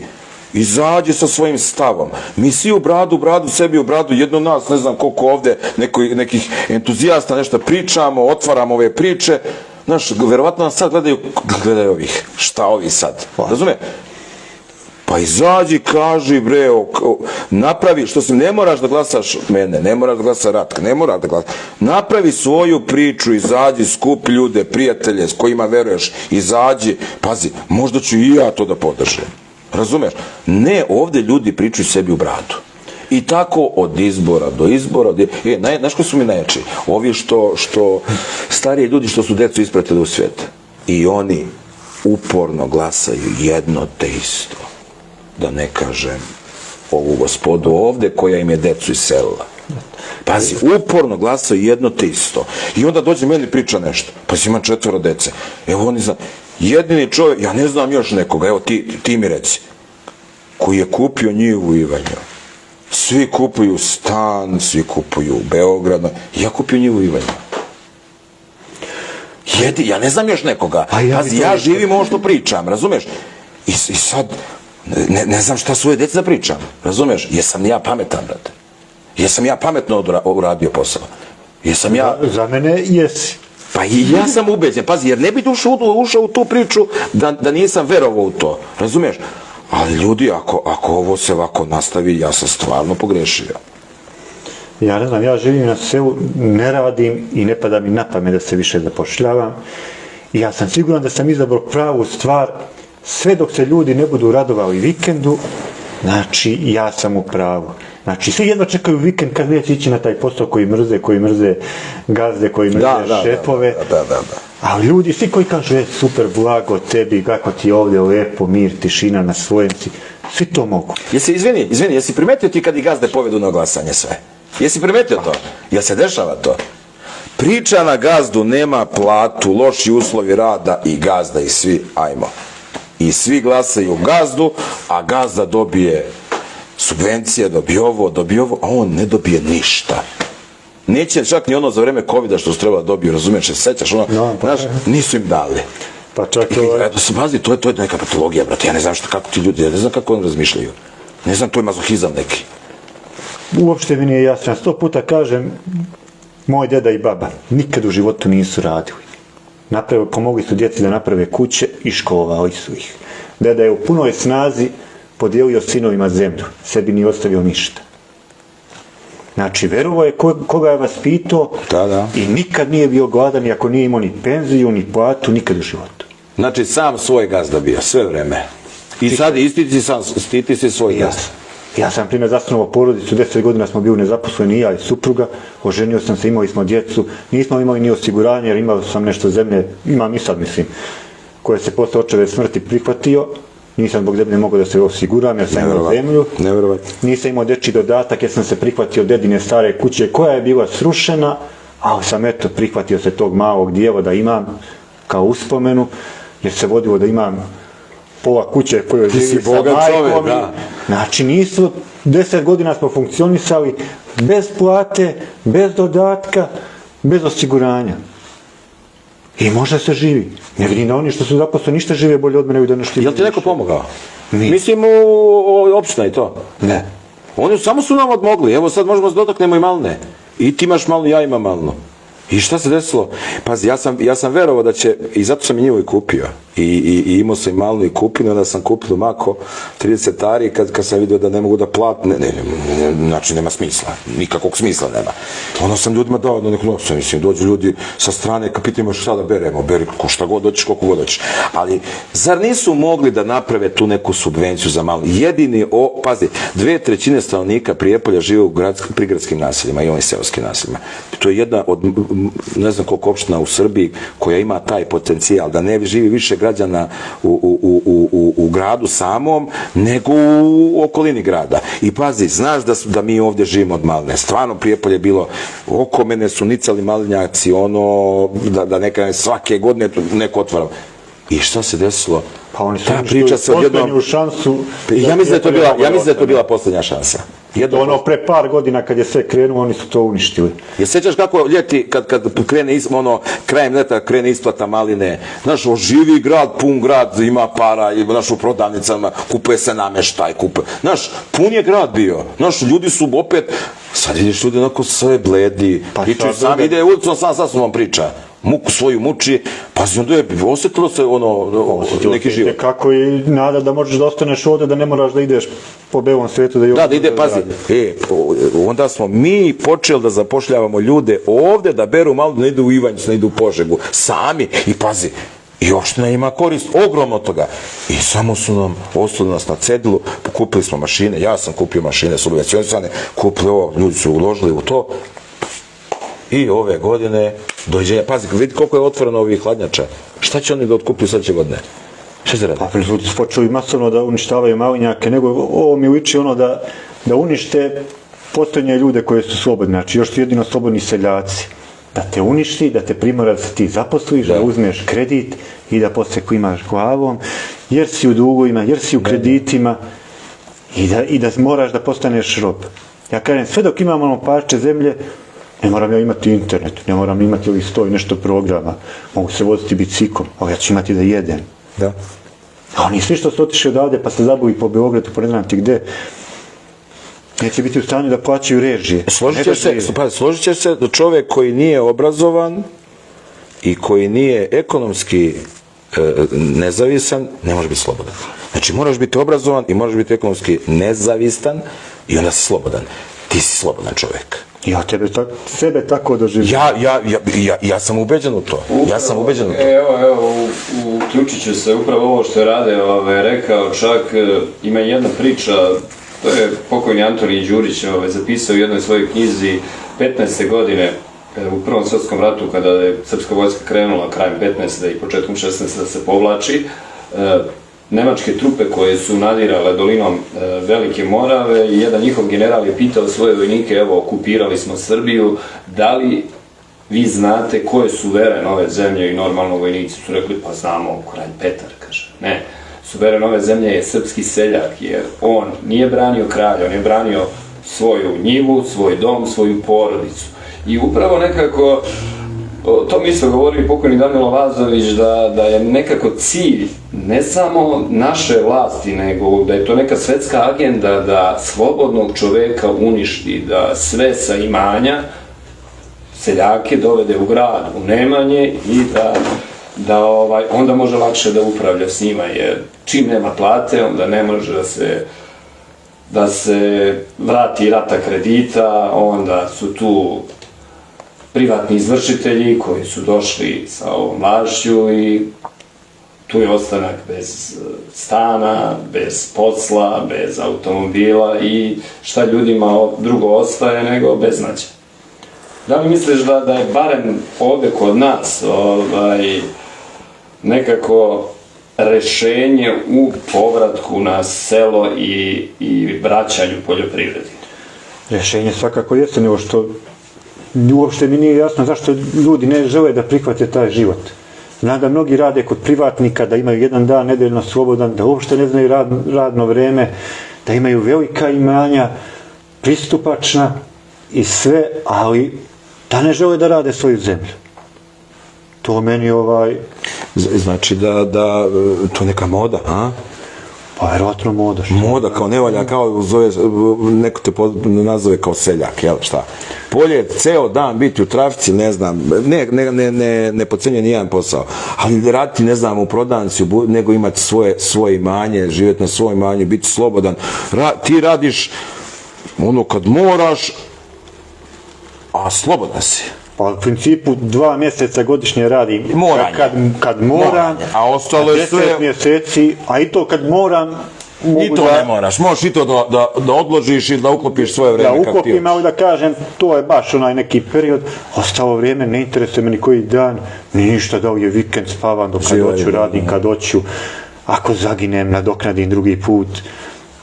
izađi sa svojim stavom. Mi svi u bradu, sebi u bradu, jedno nas, ne znam koliko ovdje, nekih entuzijasta, nešto pričamo, otvaramo ove priče. Znaš, verovatno nas sad gledaju ovih. Šta ovi sad? Razume? Pa izađi, kaži, bre, napravi, što ne moraš da glasaš mene, ne moraš da glasaš Ratka, ne moraš da glasaš. Napravi svoju priču, izađi, skupi ljude, prijatelje s kojima veruješ, izađi, pazi, možda ću i ja to da podržim. Razumeš? Ne, ovdje ljudi pričaju sebi u bradu. I tako od izbora do izbora. Znaš koji su mi najjači? Ovi što stariji ljudi što su decu ispratili u svijet. I oni uporno glasaju jedno te isto. Da ne kažem ovu gospodu ovdje koja im je decu iselila. Pazi, uporno glasaju jedno te isto. I onda dođe meni priča nešto. Pa si imam 4 dece. Evo oni znam. Jedini čovjek, ja ne znam još nekoga, evo ti mi reci, koji je kupio njivu u Ivanju. Svi kupuju stan, svi kupuju Beograd. Ja kupio njivu u Ivanju. Ja ne znam još nekoga. Pazi, ja živim ovo što pričam, razumeš? I sad, ne znam šta svoje djece da pričam, razumeš? Jesam ja pametan, brate? Jesam ja pametno uradio posao? Jesam ja... Za mene jesi. Pa i ja sam ubeđen, pazi, jer ne bi ušao u tu priču da nisam verovao u to, razumiješ? Ali ljudi, ako ovo se ovako nastavi, ja sam stvarno pogrešio. Ja ne znam, ja živim na selu, ne radim i ne pada mi na pamet da se više zapošljavam. I ja sam siguran da sam izabrao pravu stvar, sve dok se ljudi ne budu radovali vikendu, znači ja sam u pravu. Znači, svi jedva čekaju vikend kad neće ići na taj posao koji mrze gazde, koji mrze šefove. Da. Ali ljudi, svi koji kažu, super, blago tebi, kako ti je ovdje lepo, mir, tišina na svojem, svi to mogu. Izvini, jesi primetio ti kad i gazde povedu na glasanje sve? Jesi primetio to? Jel se dešava to? Priča na gazdu, nema platu, loši uslovi rada i gazda i svi, ajmo. I svi glasaju gazdu, a gazda dobije subvencije, dobije ovo, a on ne dobije ništa. Neće čak ni ono za vreme covida što su trebali da dobiju, razumiješ, se sećaš, znaš, nisu im dali. Pa čak Pazi, to je neka patologija, brate, ja ne znam kako ti ljudi, ja ne znam kako oni razmišljaju. Ne znam, to je mazohizam neki. Uopšte mi nije jasno, 100 puta kažem, moj deda i baba nikad u životu nisu radili. Pomogli su djeci da naprave kuće i školovali su ih. Deda je u punoj snazi podijelio sinovima zemlju, sebi nije ostavio ništa. Znači, verovo je koga je vaspitao i nikad nije bio gladan, iako nije imao ni penziju, ni platu, nikad u životu. Znači, sam svoj gazda bio, sve vreme. I sad istiti si svoj gazda. Ja sam primjer zasnovao porodicu, 10 godina smo bili nezaposleni i ja i supruga, oženio sam se, imali smo djecu, nismo imali ni osiguranje jer imao sam nešto zemlje, imam i sad mislim, koje se posle očeve smrti prihvatio, nisam zbog zemlje mogao da se osiguram jer sam imao zemlju, nisam imao dečji dodatak jer sam se prihvatio dedine stare kuće koja je bila srušena, ali sam eto prihvatio se tog malog dijela da imam kao uspomenu, jer se vodilo da imam pola kuće koje živi sa majkom. Znači nisu, 10 godina smo funkcionisali bez plate, bez dodatka, bez osiguranja. I može se živi. Ne vidim da oni što su zaposleni ništa žive bolje od mene u današnji. Jel ti neko pomogao? Mislim opština i to? Ne. Oni samo su nam odmogli. Evo sad možemo se dotaknemo i Malne. I ti imaš Malnu, ja imam Malnu. I šta se desilo? Pazi, ja sam verovao da će, i zato sam i njivo i kupio. I imao sam i Malnu i kupinu, onda sam kupio Mako 30 ari, kad sam vidio da ne mogu da platim, znači nema smisla, nikakvog smisla nema. Onda sam ljudima dao do nekog novca, mislim, dođu ljudi sa strane, kad pitamo šta da beremo, beri šta god doćeš, koliko god doćeš. Ali, zar nisu mogli da naprave tu neku subvenciju za Malnu? Jedini, pazi, 2/3 stanovnika Prijepolja žive u prigradskim naseljima i ovim seoskim naseljima. To je jedna od, ne znam koliko opština u Srbiji koja ima taj potencijal, da ne živi više građana u gradu samom, nego u okolini grada. I pazi, znaš da mi ovdje živimo od Malne. Stvarno Prijepolje je bilo, oko mene su nicali malinjaci, da neka svake godine neko otvaram. I šta se desilo? Pa oni su posljednju šansu. Ja mislim da je to bila posljednja šansa. Ono pre par godina kad je sve krenuo, oni su to uništili. Jel sećaš kako ljeti, kad krene, krajem leta krene isplata maline, znaš, oživi grad, pun grad, ima para, znaš, u prodavnicama, kupuje se nameštaj, znaš, pun je grad bio, znaš, ljudi su opet, sad vidiš ljudi onako sve bledi, pričaju sami, ide ulicom, sad su vam priča. Muku svoju muči, pazi, onda je osjetilo se neki život. Kako je nada da možeš da ostaneš ovdje, da ne moraš da ideš po belom svijetu. Da ide, pazi, onda smo mi počeli da zapošljavamo ljude ovdje, da beru malo, da ne idu u Ivanjicu, ne idu u Požegu, sami, i pazi, i opština ima korist ogromno toga. I samo su nam ostali nas na cedilu, kupili smo mašine, ja sam kupio mašine, subvencionisane, kupili ovo, ljudi su uložili u to. I ove godine dođe, pazi, vidi koliko je otvoreno ovih hladnjača. Šta će oni da otkuplju sljedeće godine? Šta se radi? Pa ljudi su počeli masovno da uništavaju malinjake, nego ovo mi liči da unište postoje ljude koje su slobodni, znači još su jedino slobodni seljaci. Da te uništi, da te primora da se ti zaposliš, da uzmeš kredit i da poslije imaš glavom, jer si u dugovima, jer si u kreditima i da moraš da postaneš rob. Ja kažem, sve dok imamo parče zemlje, ne moram ja imati internet, ne moram imati ovih 100 i nešto programa, mogu se voziti biciklom, ali ja ću imati da jedem. Da. A oni svi što su otišli odavde pa se zabuju po Beogradu, po ne znam ti gde, neće biti u stanju da plaćaju režije. Složit će se da čovjek koji nije obrazovan i koji nije ekonomski nezavisan, ne može biti slobodan. Znači moraš biti obrazovan i moraš biti ekonomski nezavistan i onda si slobodan. Ti si slobodan čovjek. Ja sebe tako doživljam. Ja sam ubeđen u to. Evo, uključit ću se upravo ovo što je Rade rekao, čak ima jedna priča, to je pokojni Antonij Đurić zapisao u jednoj svojoj knjizi 15. godine u Prvom svjetskom ratu, kada je srpska vojska krenula krajem 15. i početkom 16. da se povlači, nemačke trupe koje su nadirale dolinom Velike Morave i jedan njihov general je pitao svoje vojnike, evo, okupirali smo Srbiju, da li vi znate ko je suveren ove zemlje? I normalno vojnici su rekli, pa znamo, kralj Petar, kaže. Ne, suveren ove zemlje je srpski seljak, jer on nije branio kralja, on je branio svoju njivu, svoj dom, svoju porodicu. I upravo nekako, to mi isto govori pokojni Danilo Lazović, da je nekako cilj ne samo naše vlasti, nego da je to neka svetska agenda da slobodnog čoveka uništi, da sve sa imanja seljake dovede u grad, u nemanje i da onda može lakše da upravlja s njima, jer čim nema plate, onda ne može da se vrati rata kredita, onda su tu privatni izvršitelji koji su došli sa ovom lažju i tu je ostanak bez stana, bez posla, bez automobila i šta ljudima drugo ostaje nego beznađe. Da li misliš da je barem ovdje kod nas nekako rešenje u povratku na selo i vraćanju poljoprivredi? Rješenje svakako jeste, nego što uopšte mi nije jasno zašto ljudi ne žele da prihvate taj život. Znam da mnogi rade kod privatnika, da imaju jedan dan nedeljno slobodan, da uopšte ne znaju radno vreme, da imaju velika imanja, pristupačna i sve, ali da ne žele da rade svoju zemlju. To meni Znači da to je neka moda, a? Pa vjerojatno moda. Moda, kao ne valja, kao neko te nazove kao seljak, jel šta? Bolje ceo dan biti u trafici, ne znam, ne podcenjuje ni jedan posao, ali raditi, ne znam, u prodavnici, nego imati svoje imanje, živjeti na svojem imanju, biti slobodan. Ti radiš ono kad moraš, a slobodan si. Pa u principu 2 mjeseca godišnje radim kad moram, a ostalo je 10 mjeseci, a i to kad moram, i to ne moraš, možeš i to da odložiš i da uklopiš svoje vreme kako ti hoćeš. Da uklopim, ali da kažem, to je baš onaj neki period, ostalo vrijeme, ne interesuje me ni koji dan, ni ništa, da li je vikend, spavam dok kad hoću, radim kad hoću, ako zaginem, nadoknadim drugi put.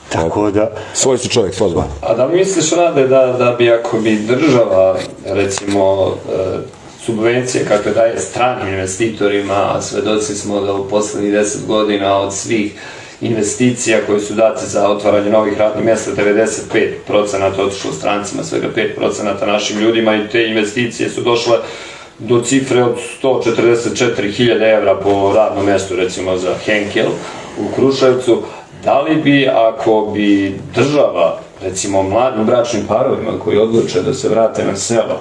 Tako da... Svoj si čovjek, slobodno. A da misliš, Rade, da bi ako bi država, recimo, subvencije kakve daje stranim investitorima, a svedoci smo da u posljednjih 10 godina od svih investicija koje su date za otvaranje novih radnih mjesta, 95% otišlo strancima, svega 5% našim ljudima, i te investicije su došle do cifre od 144.000 evra po radnom mjestu, recimo za Henkel u Kruševcu. Da li bi, ako bi država, recimo mladim bračnim parovima koji odluče da se vrate na selo,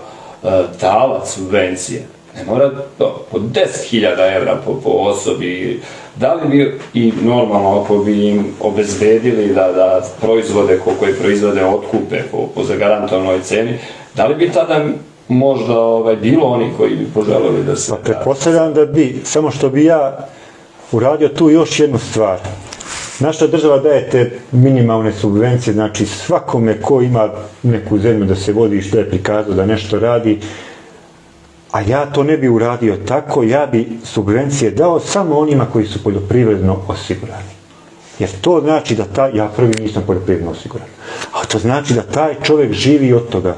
dala subvencije, ne mora to, po 10.000 evra po osobi, da li bi, i normalno ako bi im obezbedili da proizvode koje proizvode otkupe po zagarantovanoj ceni, da li bi tada možda bilo oni koji bi poželjeli da se vrate? Pretpostavljam da bi, samo što bi ja uradio tu još jednu stvar. Naša država daje te minimalne subvencije, znači svakome ko ima neku zemlju da se vodi, što je prikazao da nešto radi, a ja to ne bi uradio tako, ja bi subvencije dao samo onima koji su poljoprivredno osigurani. Jer to znači da ja prvi nisam poljoprivredno osiguran, a to znači da taj čovjek živi od toga.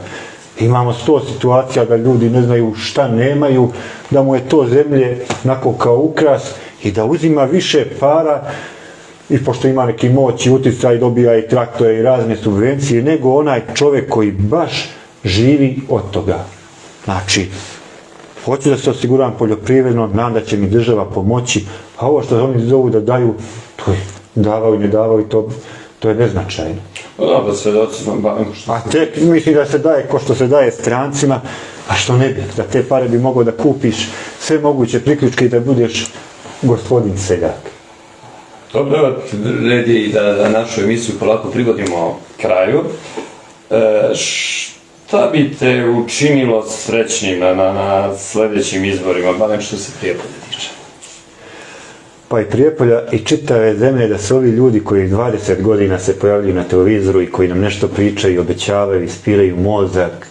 Imamo 100 situacija da ljudi ne znaju šta nemaju, da mu je to zemlje onako kao ukras i da uzima više para, i pošto ima neki moć i utjecaj, dobija i traktore i razne subvencije, nego onaj čovjek koji baš živi od toga. Znači, hoću da se osiguram poljoprivredno, znam da će mi država pomoći, a ovo što oni zovu da daju, to je davao i ne davao i to je neznačajno. Dobro, svedoci smo bavimo što... A tek mislim da se daje ko što se daje strancima, a što ne bi, da te pare bi mogao da kupiš sve moguće priključke i da budeš gospodin seljak. Dobro, red je i da našu emisiju polako privodimo kraju. Šta bi te učinilo srećnim na sljedećim izborima, barem što se Prijepolja tiče? Pa i Prijepolja i čitave zemlje, da se ovi ljudi koji 20 godina se pojavljaju na televizoru i koji nam nešto pričaju, obećavaju, ispiraju mozak,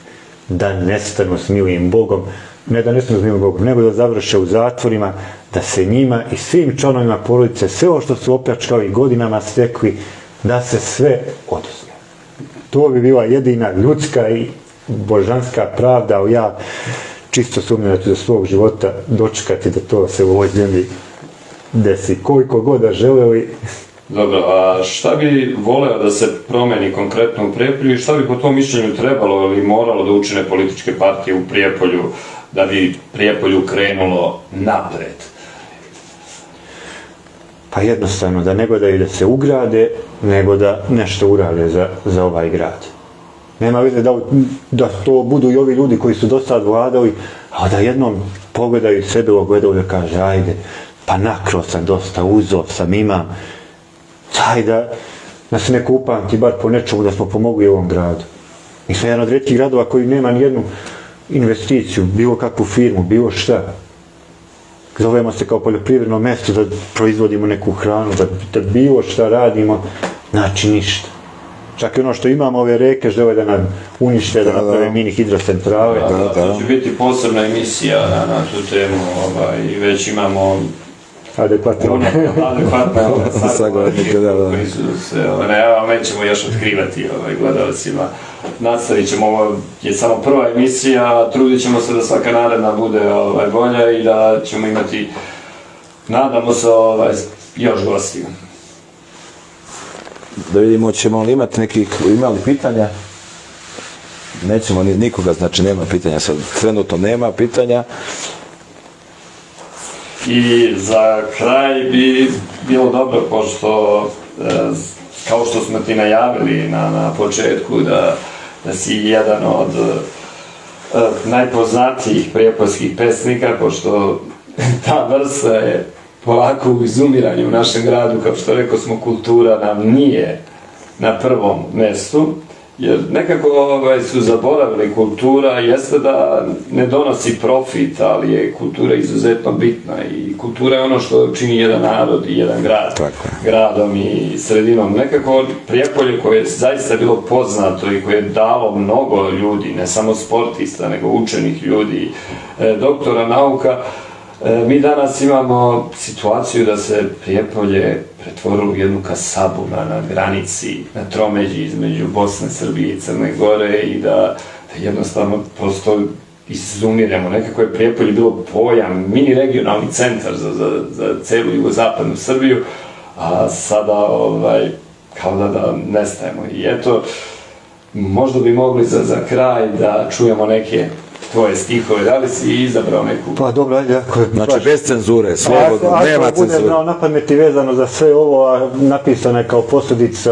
da nestanu s milim Bogom, ne da nestanu s milim Bogom, nego da završe u zatvorima, da se njima i svim članovima porodice, sve ovo što su opljačkali godinama stekli, da se sve oduzme. To bi bila jedina ljudska i božanska pravda, ali ja čisto sumnjam da ću za svog života dočekati da to se u ovoj zemlji desi. Koliko god da želeli. Dobro, a šta bi voleo da se promeni konkretno u Prijepolju i šta bi po tom mišljenju trebalo ili moralo da učine političke partije u Prijepolju da bi Prijepolju krenulo napred? Pa jednostavno, da ne gledaju da se ugrade, nego da nešto urade za ovaj grad. Nema veze da to budu i ovi ljudi koji su do sad vladali, a da jednom pogledaju sebe u ogledalo da kaže, ajde, pa nakrao sam dosta, uzeo sam, imam, daj da se neko upamti bar po nečemu da smo pomogli ovom gradu. Mi smo jedan od retkih gradova koji nema nijednu investiciju, bilo kakvu firmu, bilo šta. zovemo se kao poljoprivredno mjesto da proizvodimo neku hranu, da bilo šta radimo, znači ništa. Čak i ono što imamo, ove reke žele da nam unište, da naprave mini hidrocentrale. To će biti posebna emisija na tu temu, i već imamo Adekvatne. Saglednike, da. koji su se, nećemo još otkrivati gledalcima. Nastavit ćemo, ovo je samo prva emisija, trudit ćemo se da svaka naredna bude bolja i da ćemo imati, nadamo se, još gostiju. Da vidimo, ćemo li imati imali pitanja? Nećemo nikoga, znači nema pitanja sad, trenutno nema pitanja. I za kraj bi bilo dobro, pošto, kao što smo ti najavili na početku, da si jedan od najpoznatijih prijepoljskih pesnika, pošto ta vrsta je polako u izumiranju u našem gradu, kao što rekao smo, kultura nam nije na prvom mjestu, jer nekako su zaboravili, kultura jeste da ne donosi profit, ali je kultura izuzetno bitna i kultura je ono što čini jedan narod i jedan grad, gradom i sredinom. Nekako Prijepolje koje je zaista bilo poznato i koje je dalo mnogo ljudi, ne samo sportista, nego učenih ljudi, doktora nauka, mi danas imamo situaciju da se Prijepolje pretvorilo u jednu kasabu na granici, na tromeđi između Bosne, Srbije i Crne Gore i da jednostavno prosto izumiremo. Nekako je Prijepolje bilo pojam, mini regionalni centar za celu jugozapadnu Srbiju, a sada kao da nestajemo. I eto, možda bi mogli za kraj da čujemo neke tvoje stihove, da li si izabrao neku? Pa dobro, ajde, ako je... Znači, bez cenzure, slobodno, nema ako bude cenzure. znao na pameti vezano za sve ovo, a napisano je kao posljedica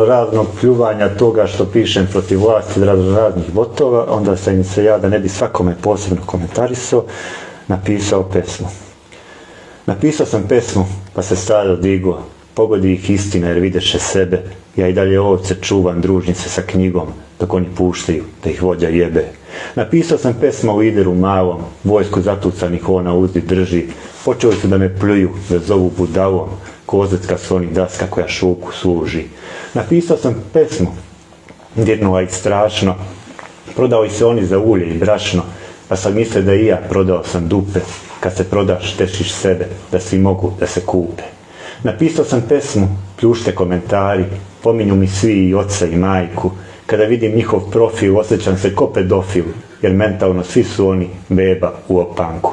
raznog pljuvanja toga što pišem protiv vlasti, raznih botova, onda sam se ja, da ne bi svakome posebno komentarisao, napisao pesmu. Napisao sam pesmu, pa se stado digo, pogodi ih istina jer videše sebe, ja i dalje ovce čuvam, družim se sa knjigom, dok oni puštaju da ih vođa jebe. Napisao sam pesma u Ideru malom, vojsku zatucanih ona uzdi drži, počeli su da me pljuju, da zovu budalom, kozecka s onih daska koja šuku služi. Napisao sam pesmu, dirnula ih strašno, prodao ih se oni za ulje i brašno, pa sad misle da i ja prodao sam dupe, kad se prodaš tešiš sebe, da svi mogu da se kupe. Napisao sam pesmu, pljušte komentari, pominju mi svi i oca i majku, kada vidim njihov profil, osjećam se ko pedofil, jer mentalno svi su oni beba u opanku.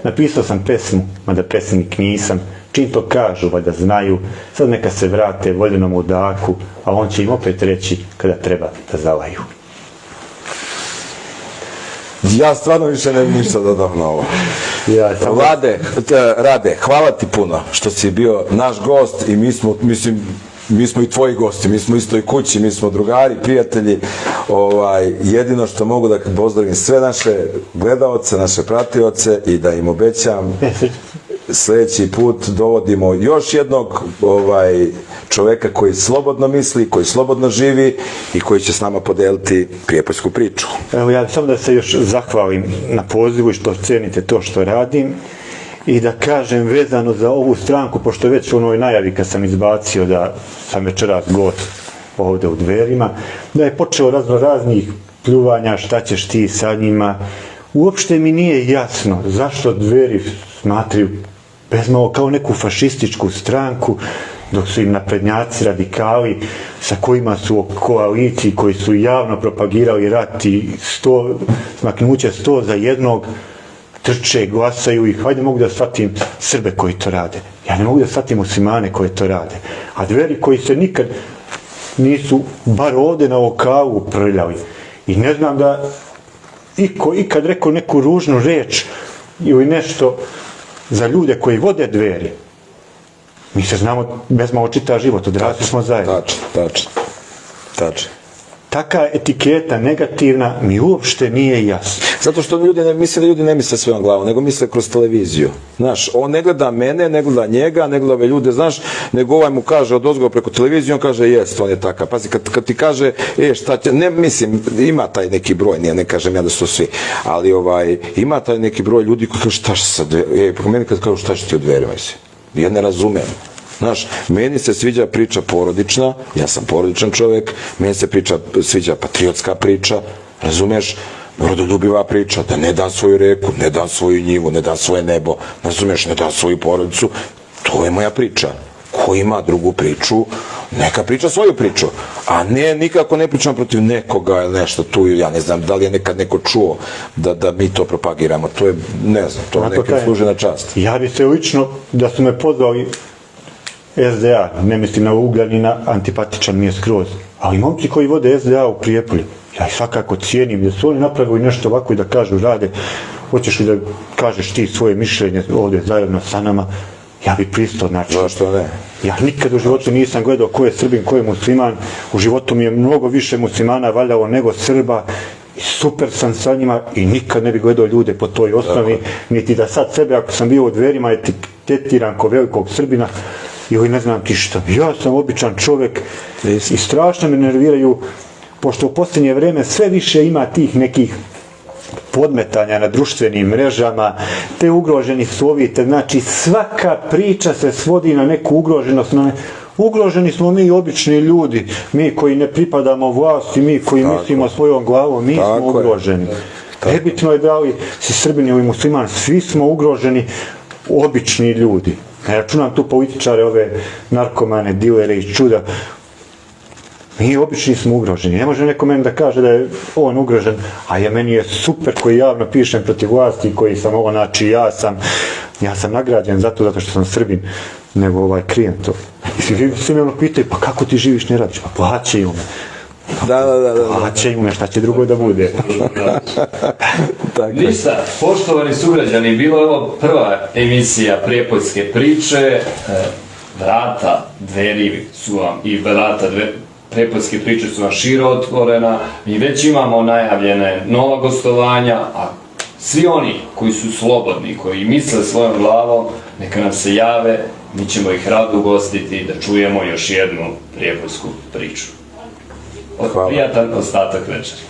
Napisao sam pesmu, mada pesnik nisam, čim to kažu, valjda znaju, sad neka se vrate voljenom udaku, a on će im opet reći kada treba da zalaju. Ja stvarno više ne bih ništa dodao na ovo. Rade, hvala ti puno što si bio naš gost i mi smo i tvoji gosti, mi smo u istoj kući, mi smo drugari, prijatelji. Jedino što mogu da pozdravim sve naše gledaoce, naše pratioce i da im obećam sljedeći put dovodimo još jednog čoveka koji slobodno misli, koji slobodno živi i koji će s nama podeliti prijepoljsku priču. Evo ja samo da se još zahvalim na pozivu i što cenite to što radim. I da kažem vezano za ovu stranku, pošto već u onoj najavi kad sam izbacio da sam večeras gost ovdje u Dverima, da je počeo raznih pljuvanja, šta ćeš ti sa njima. Uopšte mi nije jasno zašto Dveri smatraju bezmalo kao neku fašističku stranku, dok su im naprednjaci, radikali, sa kojima su u koaliciji, koji su javno propagirali rat i smaknuće 100 za jednog, trče, glasaju ih, hajde mogu da shvatim Srbe koji to rade. Ja ne mogu da shvatim muslimane koji to rade. A Dveri koji se nikad nisu bar ovdje na lokalu prljali. I ne znam da ikad rekao neku ružnu reč ili nešto za ljude koji vode Dveri. Mi se znamo bezmalo čitav život, odrasli smo zajedno. Tačno. taka etiketa negativna mi uopšte nije jasna. Zato što mislim da ljudi ne misle svojom glavom, nego misle kroz televiziju. Znaš, on ne gleda mene, ne gleda njega, ne gleda ove ljude, znaš, nego ovaj mu kaže odozgo preko televizije, on kaže jest, on je takav. Pazi, kad ti kaže, šta će, ne, mislim, ima taj neki broj, ne kažem ja da su to svi, ali ima taj neki broj ljudi koji kaže, šta će sad, po meni kad kažu šta će ti od Dverima, ja ne razumem. Znaš, meni se sviđa priča porodična, ja sam porodičan čovjek, meni se sviđa patriotska priča, razumeš, rodoljubiva priča, da ne dam svoju reku, ne dam svoju njivu, ne dam svoje nebo, razumeš, ne dam svoju porodicu, to je moja priča. Ko ima drugu priču, neka priča svoju priču, a ne, nikako ne pričam protiv nekoga ili nešto tu, ja ne znam da li je nekad neko čuo da mi to propagiramo, to je, ne znam, to neke služi na čast. Ja bi se lično, da su me pozvali SDA, ne mislim na Ugljanina, antipatičan mi je skroz, ali momci koji vode SDA u Prijepolju, ja ih svakako cijenim, jer su oni napravili nešto ovako i da kažu, rade, hoćeš li da kažeš ti svoje mišljenje ovdje zajedno sa nama, ja bi pristao, znači. Zašto ne? Ja nikad u životu nisam gledao ko je Srbin, ko je musliman, u životu mi je mnogo više muslimana valjalo nego Srba, i super sam sa njima i nikad ne bi gledao ljude po toj osnovi, niti da sad sebe, ako sam bio u Dverima, etiketiram ko velikog Srbina, ili ne znam ti šta. Ja sam običan čovjek i strašno me nerviraju, pošto u posljednje vrijeme sve više ima tih nekih podmetanja na društvenim mrežama, te ugroženi su ovi, znači svaka priča se svodi na neku ugroženost, ugroženi smo mi obični ljudi, mi koji ne pripadamo vlasti, mi koji mislimo svojom glavom, mi smo ugroženi. Nebitno je da li si Srbin ili musliman, svi smo ugroženi, obični ljudi. Ne računam tu političare, ove narkomane, dilere i čuda. Mi obični smo ugroženi. Ne može neko meni da kaže da je on ugrožen, a meni je super koji javno pišem protiv vlasti, koji sam znači ja sam nagrađen zato što sam Srbin, nego krijem to. I svi me ono pitaju, pa kako ti živiš, ne radiš? Pa plaćaju me. Da. Plaćaju me, šta će drugo da bude? Ništa, poštovani sugrađani, bila je ovo prva emisija Prijepoljske priče, vrata Dveri su vam i vrata Prijepoljske priče su vam širo otvorena, mi već imamo najavljene nova gostovanja, a svi oni koji su slobodni, koji misle svojom glavom, neka nam se jave, mi ćemo ih rado ugostiti da čujemo još jednu prijepoljsku priču. Prijatan ostatak večeri.